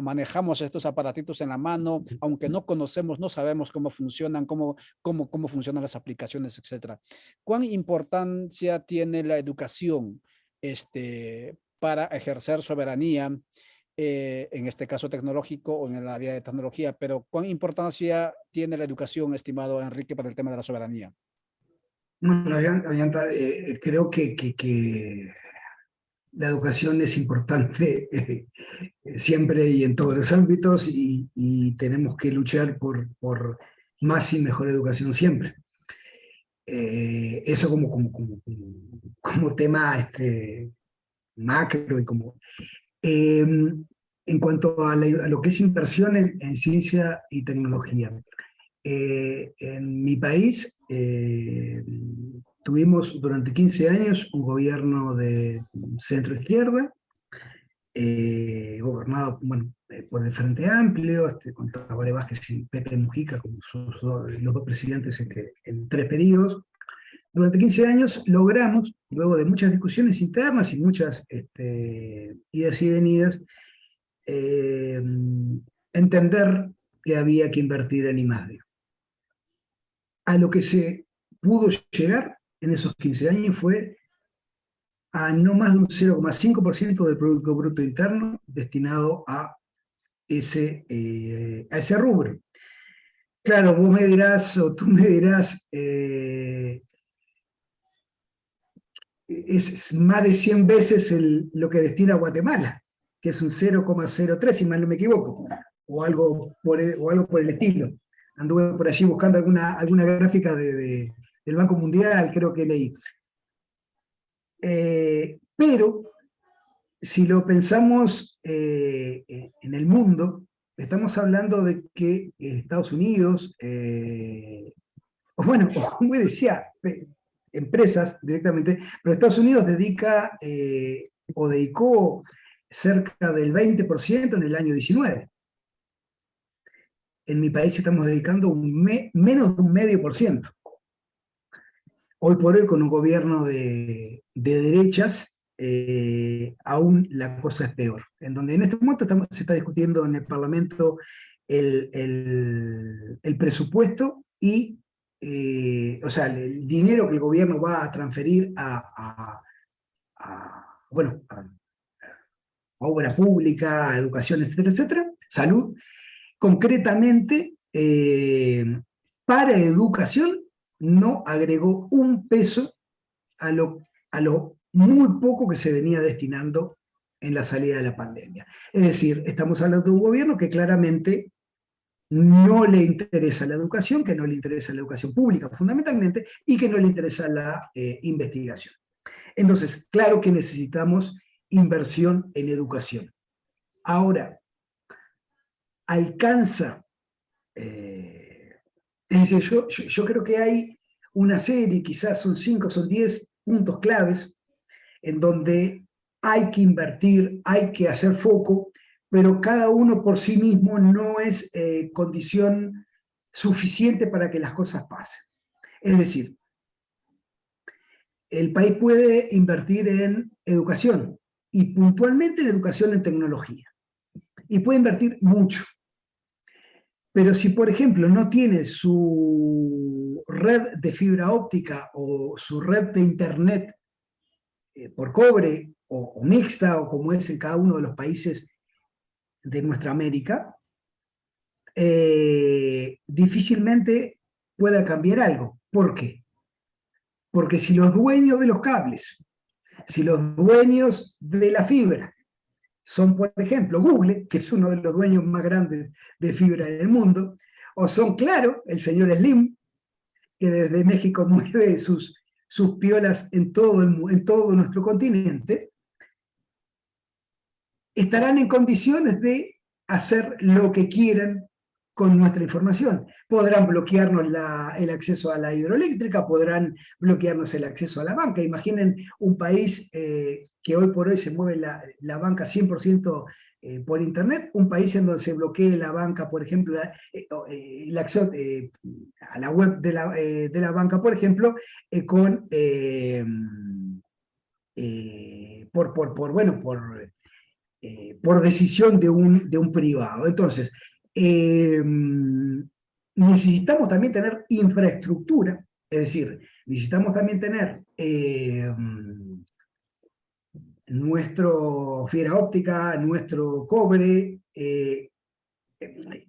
manejamos estos aparatitos en la mano, aunque no conocemos, no sabemos cómo funcionan, cómo funcionan las aplicaciones, etcétera. ¿Cuán importancia tiene la educación para ejercer soberanía, en este caso tecnológico o en el área de tecnología, pero cuán importancia tiene la educación, estimado Enrique, para el tema de la soberanía? Bueno, Ollanta, creo que la educación es importante siempre y en todos los ámbitos y tenemos que luchar por más y mejor educación siempre. Eso como tema macro y como... en cuanto a lo que es inversión en ciencia y tecnología, en mi país tuvimos durante 15 años un gobierno de centro-izquierda, gobernado por el Frente Amplio, con Tabaré Vázquez y Pepe Mujica como los 2 presidentes en 3 periodos. Durante 15 años logramos, luego de muchas discusiones internas y muchas idas y venidas, entender que había que invertir en I+D. A lo que se pudo llegar en esos 15 años fue a no más de un 0,5% del Producto Bruto Interno destinado a ese rubro. Claro, vos me dirás, o tú me dirás, es más de 100 veces lo que destina Guatemala, que es un 0,03, si mal no me equivoco, o algo por el estilo. Anduve por allí buscando alguna gráfica del Banco Mundial, creo que leí. Pero, si lo pensamos en el mundo, estamos hablando de que Estados Unidos, o como decía, empresas directamente, pero Estados Unidos dedicó cerca del 20% en el año 19. En mi país estamos dedicando menos de un 0,5%. Hoy por hoy, con un gobierno de derechas, aún la cosa es peor. En donde en este momento se está discutiendo en el Parlamento el presupuesto y, o sea, el dinero que el gobierno va a transferir a bueno, a obra pública, educación, etcétera, etcétera, salud. Concretamente, para educación no agregó un peso a lo muy poco que se venía destinando en la salida de la pandemia. Es decir, estamos hablando de un gobierno que claramente no le interesa la educación, que no le interesa la educación pública fundamentalmente, y que no le interesa la investigación. Entonces, claro que necesitamos inversión en educación. Ahora, alcanza, es decir, yo creo que hay una serie, quizás son 5, son 10 puntos claves, en donde hay que invertir, hay que hacer foco, pero cada uno por sí mismo no es condición suficiente para que las cosas pasen. Es decir, el país puede invertir en educación, y puntualmente en educación en tecnología, y puede invertir mucho. Pero si, por ejemplo, no tiene su red de fibra óptica o su red de internet por cobre o mixta, o como es en cada uno de los países de nuestra América, difícilmente pueda cambiar algo. ¿Por qué? Porque si los dueños de los cables, si los dueños de la fibra son, por ejemplo, Google, que es uno de los dueños más grandes de fibra en el mundo, o son, claro, el señor Slim, que desde México mueve sus piolas en todo nuestro continente, estarán en condiciones de hacer lo que quieran con nuestra información. Podrán bloquearnos el acceso a la hidroeléctrica, podrán bloquearnos el acceso a la banca. Imaginen un país que hoy por hoy se mueve la banca 100% por internet, un país en donde se bloquee la banca, por ejemplo, el acceso a la web de la banca, por ejemplo, por decisión de un privado. Entonces, necesitamos también tener infraestructura, es decir, necesitamos también tener nuestro fibra óptica, nuestro cobre,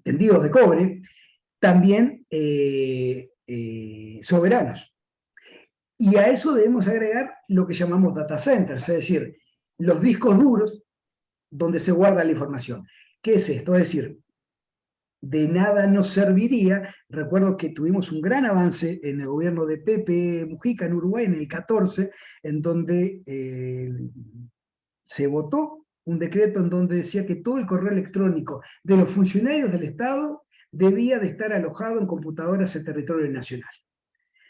tendidos de cobre, también soberanos. Y a eso debemos agregar lo que llamamos data centers, es decir, los discos duros donde se guarda la información. ¿Qué es esto? Es decir, de nada nos serviría. Recuerdo que tuvimos un gran avance en el gobierno de Pepe Mujica en Uruguay en el 14, en donde se votó un decreto en donde decía que todo el correo electrónico de los funcionarios del Estado debía de estar alojado en computadoras en territorio nacional.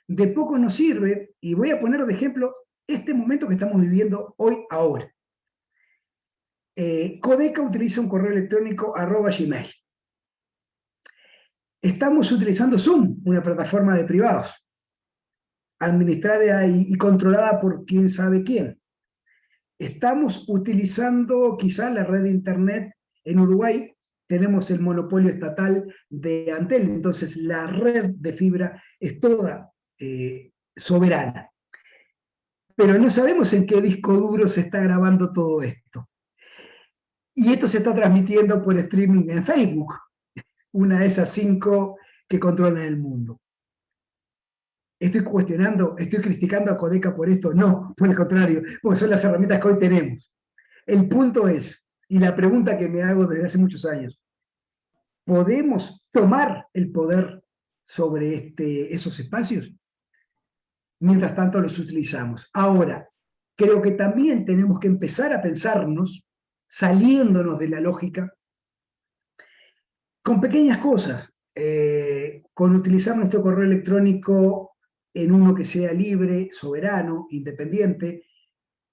De poco nos sirve, y voy a poner de ejemplo este momento que estamos viviendo hoy, ahora. Codeca utiliza un correo electrónico @gmail. Estamos utilizando Zoom, una plataforma de privados, administrada y controlada por quién sabe quién. Estamos utilizando quizá la red de internet en Uruguay, tenemos el monopolio estatal de Antel, entonces la red de fibra es toda soberana. Pero no sabemos en qué disco duro se está grabando todo esto. Y esto se está transmitiendo por streaming en Facebook, una de esas 5 que controlan el mundo. ¿Estoy cuestionando, estoy criticando a Codeca por esto? No, por el contrario, porque son las herramientas que hoy tenemos. El punto es, y la pregunta que me hago desde hace muchos años, ¿podemos tomar el poder sobre esos espacios? Mientras tanto los utilizamos. Ahora, creo que también tenemos que empezar a pensarnos, saliéndonos de la lógica, con pequeñas cosas, con utilizar nuestro correo electrónico en uno que sea libre, soberano, independiente,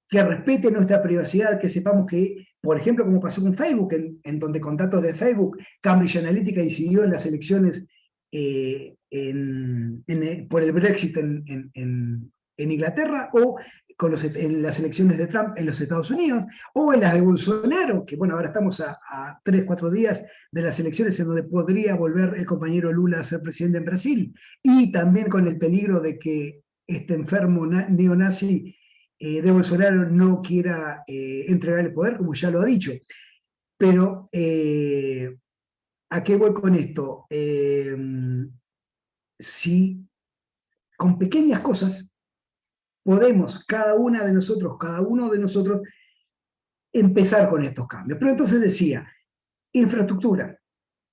que respete nuestra privacidad, que sepamos que, por ejemplo, como pasó con Facebook, en donde con datos de Facebook, Cambridge Analytica incidió en las elecciones por el Brexit en Inglaterra, o en las elecciones de Trump en los Estados Unidos, o en las de Bolsonaro, que bueno, ahora estamos a 3, 4 días de las elecciones en donde podría volver el compañero Lula a ser presidente en Brasil, y también con el peligro de que este enfermo neonazi de Bolsonaro no quiera entregar el poder, como ya lo ha dicho. Pero, ¿a qué voy con esto? Si con pequeñas cosas podemos, cada uno de nosotros, empezar con estos cambios. Pero entonces decía, infraestructura,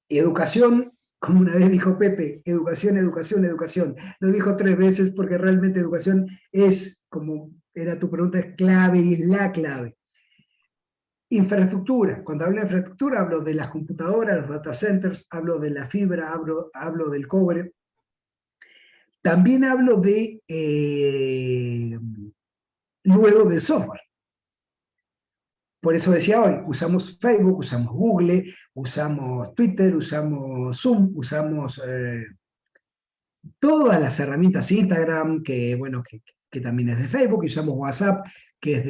educación, como una vez dijo Pepe, educación, educación, educación. Lo dijo 3 veces porque realmente educación es, como era tu pregunta, es clave y es la clave. Infraestructura, cuando hablo de infraestructura hablo de las computadoras, los data centers, hablo de la fibra, hablo del cobre. También hablo de, luego del software. Por eso decía hoy, usamos Facebook, usamos Google, usamos Twitter, usamos Zoom, usamos todas las herramientas, Instagram, que bueno, que también es de Facebook, y usamos WhatsApp, que es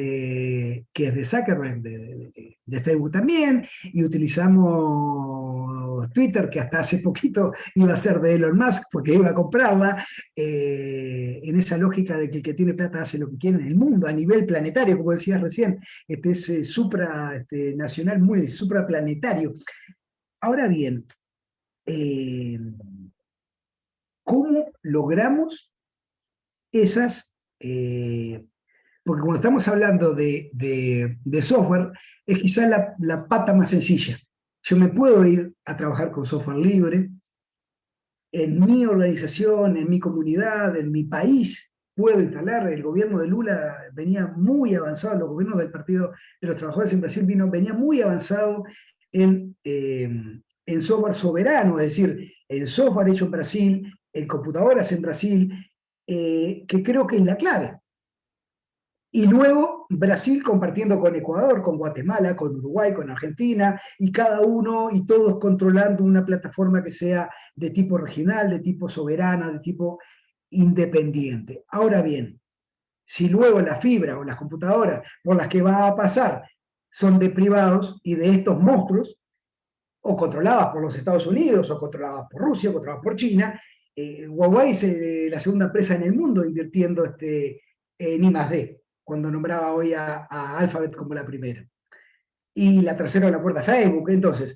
de Zuckerberg, de Facebook también, y utilizamos Twitter, que hasta hace poquito iba a ser de Elon Musk, porque iba a comprarla, en esa lógica de que el que tiene plata hace lo que quiere en el mundo, a nivel planetario, como decías recién, es supranacional, muy supraplanetario. Ahora bien, ¿cómo logramos esas? Porque cuando estamos hablando de software, es quizá la pata más sencilla. Yo me puedo ir a trabajar con software libre, en mi organización, en mi comunidad, en mi país, puedo instalar. El gobierno de Lula venía muy avanzado, los gobiernos del Partido de los Trabajadores en Brasil venía muy avanzado en software soberano, es decir, en software hecho en Brasil, en computadoras en Brasil, que creo que es la clave. Y luego Brasil compartiendo con Ecuador, con Guatemala, con Uruguay, con Argentina, y cada uno y todos controlando una plataforma que sea de tipo regional, de tipo soberana, de tipo independiente. Ahora bien, si luego la fibra o las computadoras por las que va a pasar son de privados y de estos monstruos, o controladas por los Estados Unidos, o controladas por Rusia, o controladas por China, Huawei es la segunda empresa en el mundo invirtiendo en I+D, cuando nombraba hoy a Alphabet como la primera. Y la tercera la puerta Facebook. Entonces,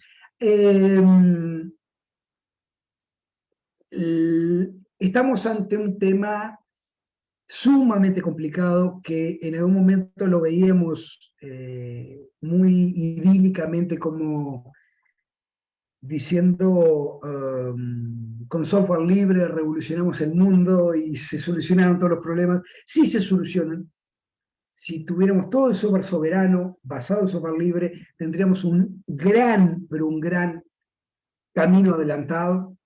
estamos ante un tema sumamente complicado que en algún momento lo veíamos muy idílicamente como diciendo con software libre revolucionamos el mundo y se solucionaron todos los problemas. Sí se solucionan. Si tuviéramos todo el software soberano basado en software libre, tendríamos un gran, pero un gran camino adelantado,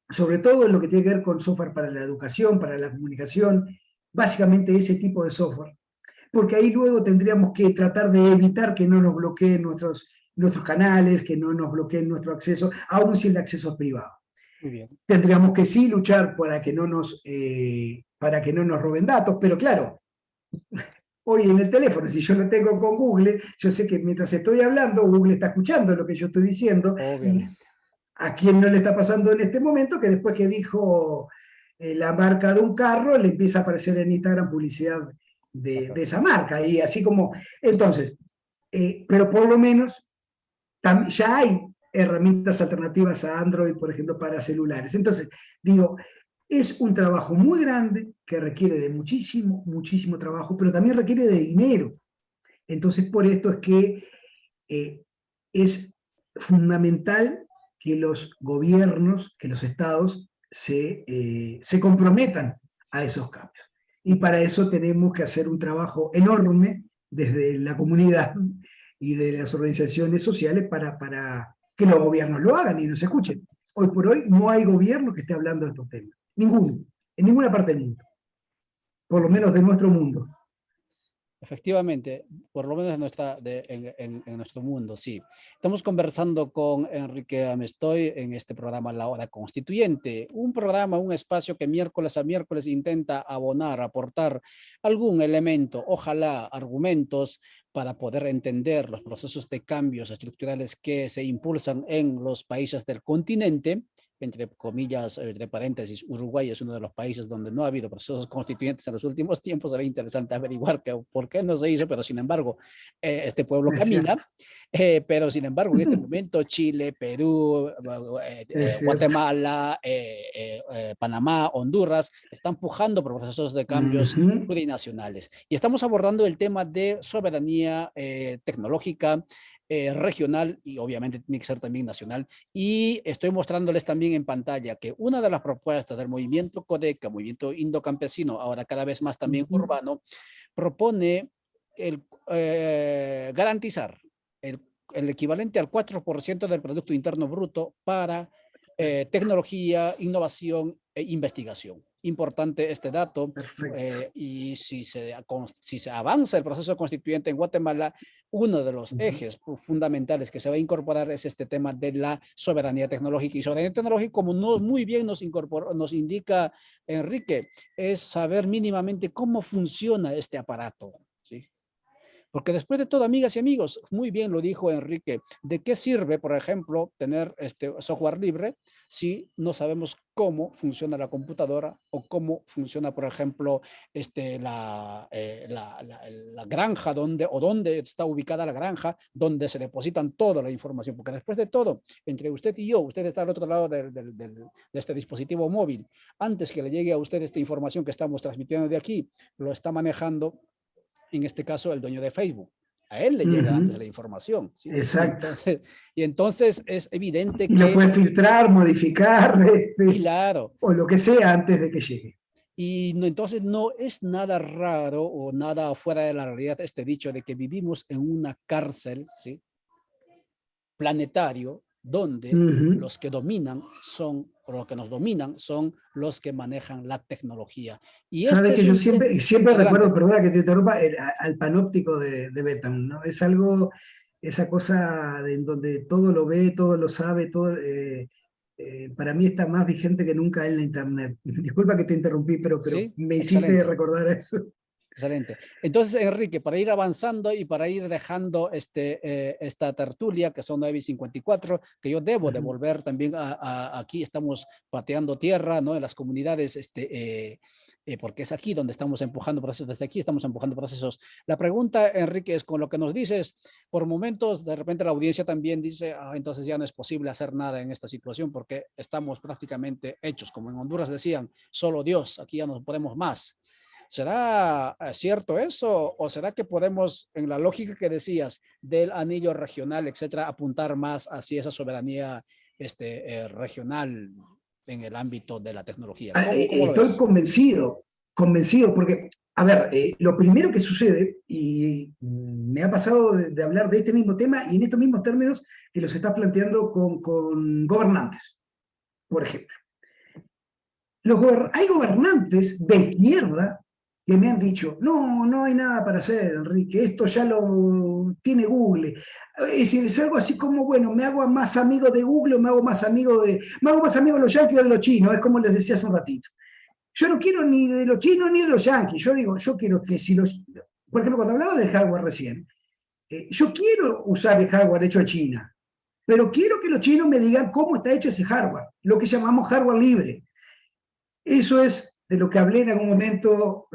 sobre todo en lo que tiene que ver con software para la educación, para la comunicación, básicamente ese tipo de software. Porque ahí luego tendríamos que tratar de evitar que no nos bloqueen nuestros canales, que no nos bloqueen nuestro acceso, aún si el acceso es privado. Muy bien. Tendríamos que sí luchar para que no nos roben datos, pero claro, hoy en el teléfono, si yo lo tengo con Google, yo sé que mientras estoy hablando, Google está escuchando lo que yo estoy diciendo. Obviamente. Y a quien no le está pasando en este momento, que después que dijo la marca de un carro, le empieza a aparecer en Instagram publicidad de esa marca. Y así como, entonces, pero por lo menos ya hay herramientas alternativas a Android, por ejemplo, para celulares. Entonces, digo, es un trabajo muy grande que requiere de muchísimo, muchísimo trabajo, pero también requiere de dinero. Entonces, por esto es que es fundamental que los gobiernos, que los estados se comprometan a esos cambios. Y para eso tenemos que hacer un trabajo enorme desde la comunidad y de las organizaciones sociales para que los gobiernos lo hagan y nos escuchen. Hoy por hoy no hay gobierno que esté hablando de estos temas. Ninguno, en ninguna parte del mundo. Por lo menos de nuestro mundo. Efectivamente, por lo menos en nuestro mundo, sí. Estamos conversando con Enrique Amestoy en este programa La Hora Constituyente, un programa, un espacio que miércoles a miércoles intenta abonar, aportar algún elemento, ojalá argumentos para poder entender los procesos de cambios estructurales que se impulsan en los países del continente entre comillas, de paréntesis, Uruguay es uno de los países donde no ha habido procesos constituyentes en los últimos tiempos. Sería interesante averiguar por qué no se hizo, pero sin embargo, este pueblo camina. Pero sin embargo, en este momento, Chile, Perú, Guatemala, Panamá, Honduras, están pujando por procesos de cambios plurinacionales. Y estamos abordando el tema de soberanía tecnológica, regional, y obviamente tiene que ser también nacional. Y estoy mostrándoles también en pantalla que una de las propuestas del movimiento Codeca, movimiento indocampesino, ahora cada vez más también urbano, propone garantizar el equivalente al 4% del Producto Interno Bruto para tecnología, innovación e investigación. Importante este dato. Y si se avanza el proceso constituyente en Guatemala, uno de los ejes fundamentales que se va a incorporar es este tema de la soberanía tecnológica. Y soberanía tecnológica, como muy bien nos indica Enrique, es saber mínimamente cómo funciona este aparato, ¿sí? Porque después de todo, amigas y amigos, muy bien lo dijo Enrique, ¿de qué sirve, por ejemplo, tener este software libre si no sabemos cómo funciona la computadora o cómo funciona, por ejemplo, la granja dónde está ubicada la granja, donde se depositan toda la información? Porque después de todo, entre usted y yo, usted está al otro lado de este dispositivo móvil, antes que le llegue a usted esta información que estamos transmitiendo de aquí, lo está manejando, en este caso, el dueño de Facebook. A él le llega antes la información, ¿sí? Exacto. Y entonces es evidente que... Y lo puede filtrar, modificar, claro, o lo que sea antes de que llegue. Y entonces no es nada raro o nada fuera de la realidad este dicho de que vivimos en una cárcel, ¿sí?, planetario, donde los que dominan son, o los que nos dominan son los que manejan la tecnología. Y Sabes que yo siempre recuerdo, perdona que te interrumpa, al panóptico de Bentham, ¿no? Es algo, esa cosa en donde todo lo ve, todo lo sabe, todo, para mí está más vigente que nunca en la internet. Disculpa que te interrumpí, pero ¿sí? me hiciste recordar eso. Excelente. Entonces, Enrique, para ir avanzando y para ir dejando esta tertulia, que son 9:54, que yo debo devolver también aquí, estamos pateando tierra, ¿no?, en las comunidades, porque es aquí donde estamos empujando procesos, desde aquí estamos empujando procesos. La pregunta, Enrique, es con lo que nos dices, por momentos, de repente la audiencia también dice, entonces ya no es posible hacer nada en esta situación porque estamos prácticamente hechos, como en Honduras decían, solo Dios, aquí ya no podemos más. ¿Será cierto eso? ¿O será que podemos, en la lógica que decías del anillo regional, etcétera, apuntar más hacia esa soberanía regional en el ámbito de la tecnología? ¿Cómo lo ves? Estoy convencido, porque, a ver, lo primero que sucede, y me ha pasado de hablar de este mismo tema y en estos mismos términos que los estás planteando con gobernantes, por ejemplo. Hay gobernantes de izquierda que me han dicho, no hay nada para hacer, Enrique, esto ya lo tiene Google. Es algo así como, bueno, me hago más amigo de Google o me hago más amigo de los yanquis o de los chinos, es como les decía hace un ratito. Yo no quiero ni de los chinos ni de los yanquis, yo quiero que si los... Por ejemplo, cuando hablaba de hardware recién, yo quiero usar el hardware hecho en China, pero quiero que los chinos me digan cómo está hecho ese hardware, lo que llamamos hardware libre. Eso es de lo que hablé en algún momento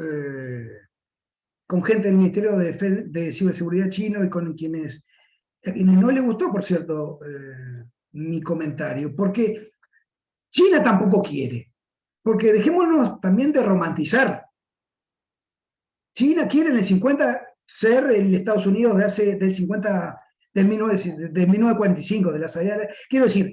con gente del Ministerio de Ciberseguridad chino y con quienes no le gustó, por cierto, mi comentario, porque China tampoco quiere, porque dejémonos también de romantizar. China quiere en el 50 ser el Estados Unidos del 1945, de la salida. Quiero decir,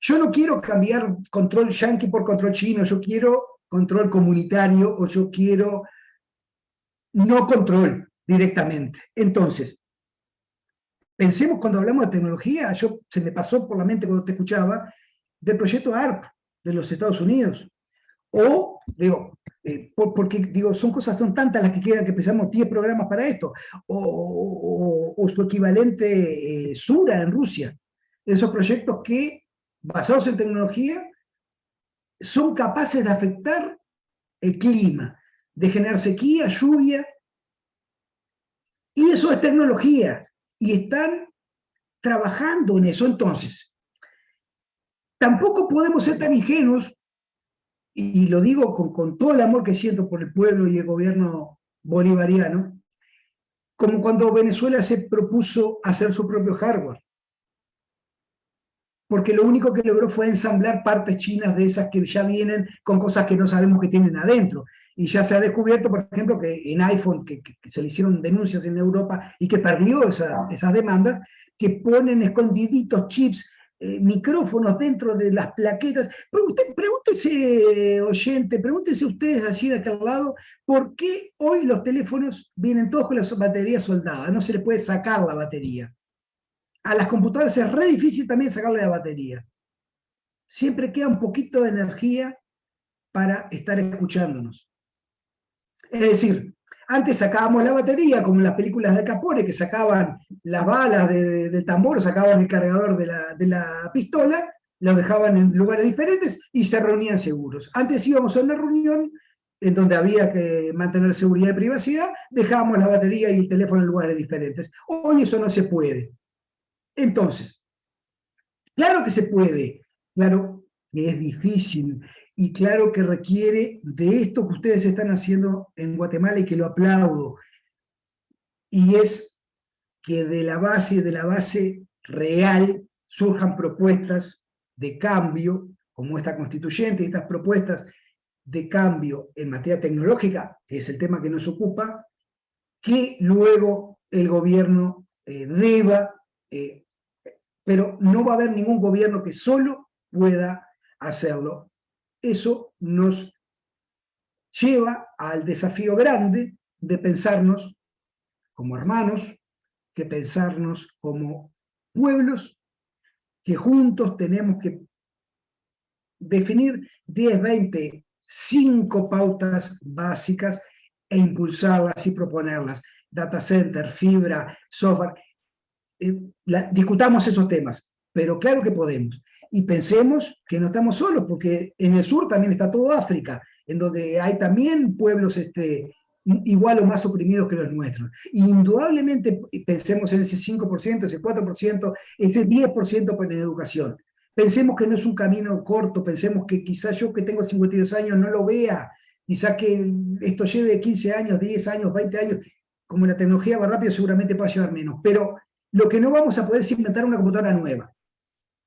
yo no quiero cambiar control yanqui por control chino, yo quiero control comunitario o yo quiero no control directamente. Entonces, pensemos cuando hablamos de tecnología, se me pasó por la mente cuando te escuchaba, del proyecto ARP de los Estados Unidos. O, porque son tantas las que quedan que empezamos 10 programas para esto. O su equivalente Sura en Rusia. Esos proyectos que, basados en tecnología, son capaces de afectar el clima, de generar sequía, lluvia, y eso es tecnología, y están trabajando en eso. Entonces, tampoco podemos ser tan ingenuos, y lo digo con todo el amor que siento por el pueblo y el gobierno bolivariano, como cuando Venezuela se propuso hacer su propio hardware. Porque lo único que logró fue ensamblar partes chinas de esas que ya vienen con cosas que no sabemos que tienen adentro. Y ya se ha descubierto, por ejemplo, que en iPhone, que se le hicieron denuncias en Europa y que perdió esas demandas, que ponen escondiditos chips, micrófonos dentro de las plaquetas. Pero usted, pregúntese, oyente, pregúntese ustedes allí de aquel lado, ¿por qué hoy los teléfonos vienen todos con las baterías soldadas? No se le puede sacar la batería. A las computadoras es re difícil también sacarle la batería. Siempre queda un poquito de energía para estar escuchándonos. Es decir, antes sacábamos la batería, como en las películas de Al Capone, que sacaban las balas del tambor, sacaban el cargador de la pistola, los dejaban en lugares diferentes y se reunían seguros. Antes íbamos a una reunión en donde había que mantener seguridad y privacidad, dejábamos la batería y el teléfono en lugares diferentes. Hoy eso no se puede. Entonces, claro que se puede, claro que es difícil y claro que requiere de esto que ustedes están haciendo en Guatemala y que lo aplaudo. Y es que de la base real surjan propuestas de cambio, como esta constituyente, y estas propuestas de cambio en materia tecnológica, que es el tema que nos ocupa, que luego el gobierno deba pero no va a haber ningún gobierno que solo pueda hacerlo. Eso nos lleva al desafío grande de pensarnos como hermanos, que pensarnos como pueblos, que juntos tenemos que definir 10, 20, 5 pautas básicas e impulsarlas y proponerlas. Data center, fibra, software. Discutamos esos temas, pero claro que podemos. Y pensemos que no estamos solos, porque en el sur también está todo África, en donde hay también pueblos igual o más oprimidos que los nuestros. Y indudablemente pensemos en ese 5%, ese 4%, ese 10% en educación. Pensemos que no es un camino corto, pensemos que quizás yo que tengo 52 años no lo vea, quizás que esto lleve 15 años, 10 años, 20 años, como la tecnología va rápido seguramente puede llevar menos, pero lo que no vamos a poder es inventar una computadora nueva.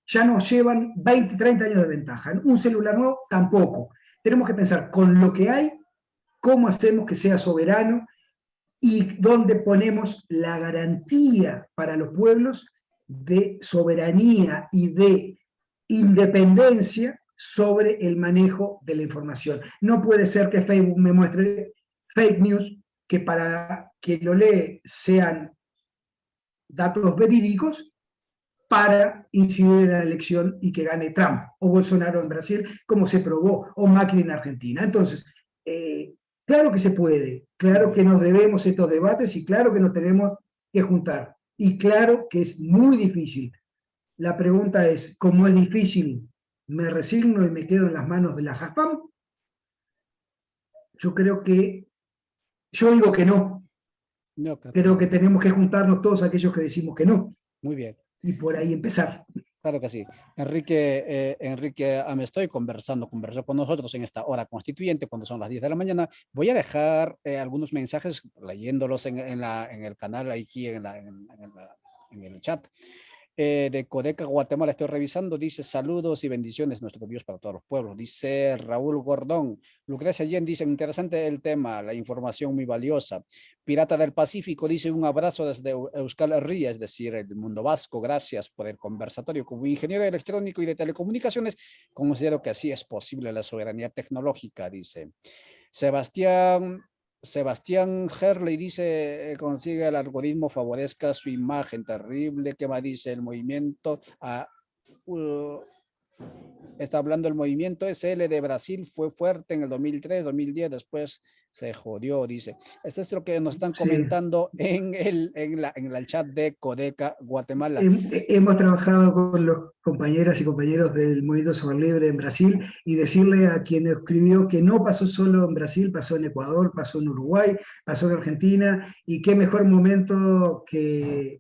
Ya nos llevan 20, 30 años de ventaja. Un celular nuevo tampoco. Tenemos que pensar con lo que hay, cómo hacemos que sea soberano y dónde ponemos la garantía para los pueblos de soberanía y de independencia sobre el manejo de la información. No puede ser que Facebook me muestre fake news que para quien lo lee sean datos verídicos para incidir en la elección y que gane Trump o Bolsonaro en Brasil, como se probó, o Macri en Argentina. Entonces, claro que se puede, claro que nos debemos estos debates y claro que nos tenemos que juntar. Y claro que es muy difícil. La pregunta es, ¿cómo es difícil? ¿Me resigno y me quedo en las manos de la JASPAM? Yo creo que, yo digo que no. No, creo que tenemos que juntarnos todos aquellos que decimos que no. Muy bien. Y por ahí empezar. Claro que sí. Enrique Amestoy conversó con nosotros en esta hora constituyente cuando son las 10 de la mañana. Voy a dejar algunos mensajes leyéndolos en el canal aquí en el chat. De Codeca, Guatemala, estoy revisando, dice saludos y bendiciones, nuestro Dios para todos los pueblos. Dice Raúl Gordón. Lucrecia Yen dice, interesante el tema, la información muy valiosa. Pirata del Pacífico dice, un abrazo desde Euskal Herria, es decir, el mundo vasco, gracias por el conversatorio. Como ingeniero electrónico y de telecomunicaciones, considero que así es posible la soberanía tecnológica, dice. Sebastián Herley dice, consigue el algoritmo favorezca su imagen terrible. ¿Qué más dice el movimiento? Está hablando el movimiento SL de Brasil, fue fuerte en el 2003, 2010, después se jodió, dice. Esto es lo que nos están comentando en el chat de Codeca Guatemala. Hemos trabajado con los compañeras y compañeros del Movimiento Sober Libre en Brasil y decirle a quien escribió que no pasó solo en Brasil, pasó en Ecuador, pasó en Uruguay, pasó en Argentina, y qué mejor momento que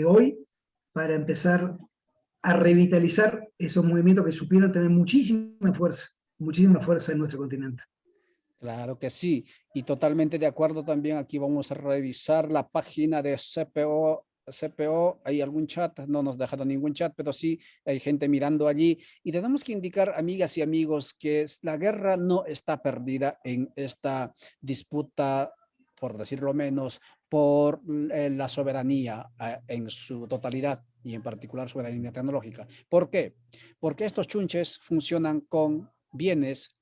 hoy para empezar a revitalizar esos movimientos que supieron tener muchísima fuerza en nuestro continente. Claro que sí, y totalmente de acuerdo también. Aquí vamos a revisar la página de CPO, ¿hay algún chat? No nos dejaron ningún chat, pero sí hay gente mirando allí. Y tenemos que indicar, amigas y amigos, que la guerra no está perdida en esta disputa, por decirlo menos, por la soberanía en su totalidad y en particular soberanía tecnológica. ¿Por qué? Porque estos chunches funcionan con bienes,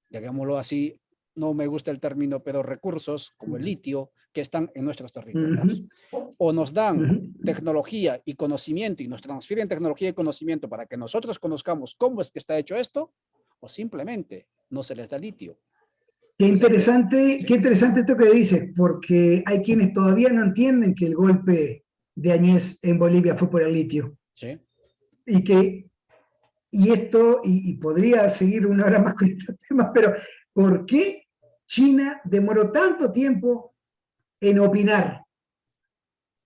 digámoslo así, no me gusta el término, pero recursos como el litio que están en nuestros territorios. O nos dan tecnología y conocimiento y nos transfieren tecnología y conocimiento para que nosotros conozcamos cómo es que está hecho esto, o simplemente no se les da litio. Qué interesante esto que dices, porque hay quienes todavía no entienden que el golpe de Añez en Bolivia fue por el litio. Sí. Y podría seguir una hora más con estos temas, pero ¿por qué China demoró tanto tiempo en opinar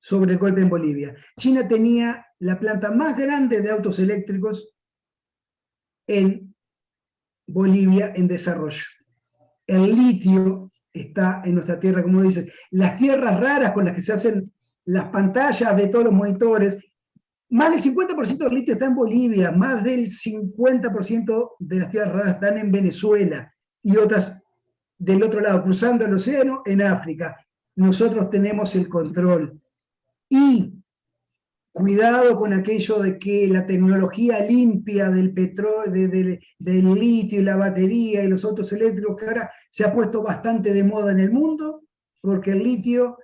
sobre el golpe en Bolivia? China tenía la planta más grande de autos eléctricos en Bolivia en desarrollo. El litio está en nuestra tierra, como dices. Las tierras raras con las que se hacen las pantallas de todos los monitores, más del 50% del litio está en Bolivia, más del 50% de las tierras raras están en Venezuela y otras del otro lado, cruzando el océano, en África. Nosotros tenemos el control. Y cuidado con aquello de que la tecnología limpia del petróleo, del litio y la batería y los autos eléctricos, que ahora se ha puesto bastante de moda en el mundo, porque el litio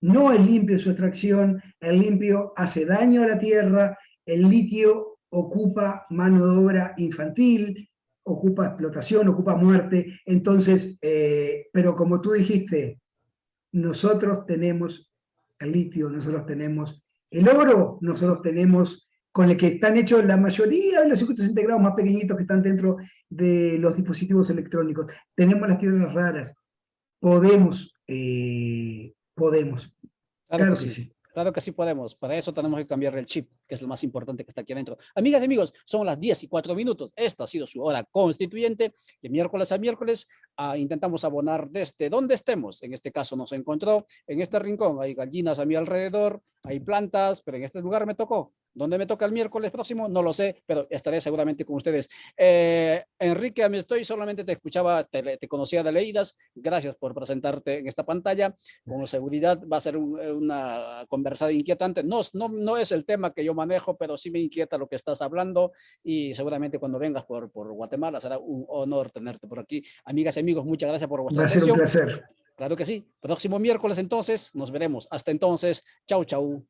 no es limpio en su extracción, el litio hace daño a la tierra, el litio ocupa mano de obra infantil, ocupa explotación, ocupa muerte. Entonces, pero como tú dijiste, nosotros tenemos el litio, nosotros tenemos el oro, nosotros tenemos, con el que están hechos la mayoría de los circuitos integrados más pequeñitos que están dentro de los dispositivos electrónicos. Tenemos las tierras raras. Podemos. Claro que sí. Claro que sí podemos. Para eso tenemos que cambiar el chip, que es lo más importante que está aquí adentro. Amigas y amigos, son las 10:04. Esta ha sido su hora constituyente. De miércoles a miércoles intentamos abonar desde donde estemos. En este caso nos encontró en este rincón. Hay gallinas a mi alrededor, hay plantas, pero en este lugar me tocó. ¿Dónde me toca el miércoles próximo? No lo sé, pero estaré seguramente con ustedes. Enrique, me estoy, solamente te escuchaba, te conocía de leídas. Gracias por presentarte en esta pantalla. Con seguridad va a ser una conversada inquietante. No es el tema que yo manejo, pero sí me inquieta lo que estás hablando y seguramente cuando vengas por Guatemala será un honor tenerte por aquí. Amigas y amigos, muchas gracias por vuestra atención. Va a ser un placer. Claro que sí. Próximo miércoles entonces nos veremos. Hasta entonces, chau, chau.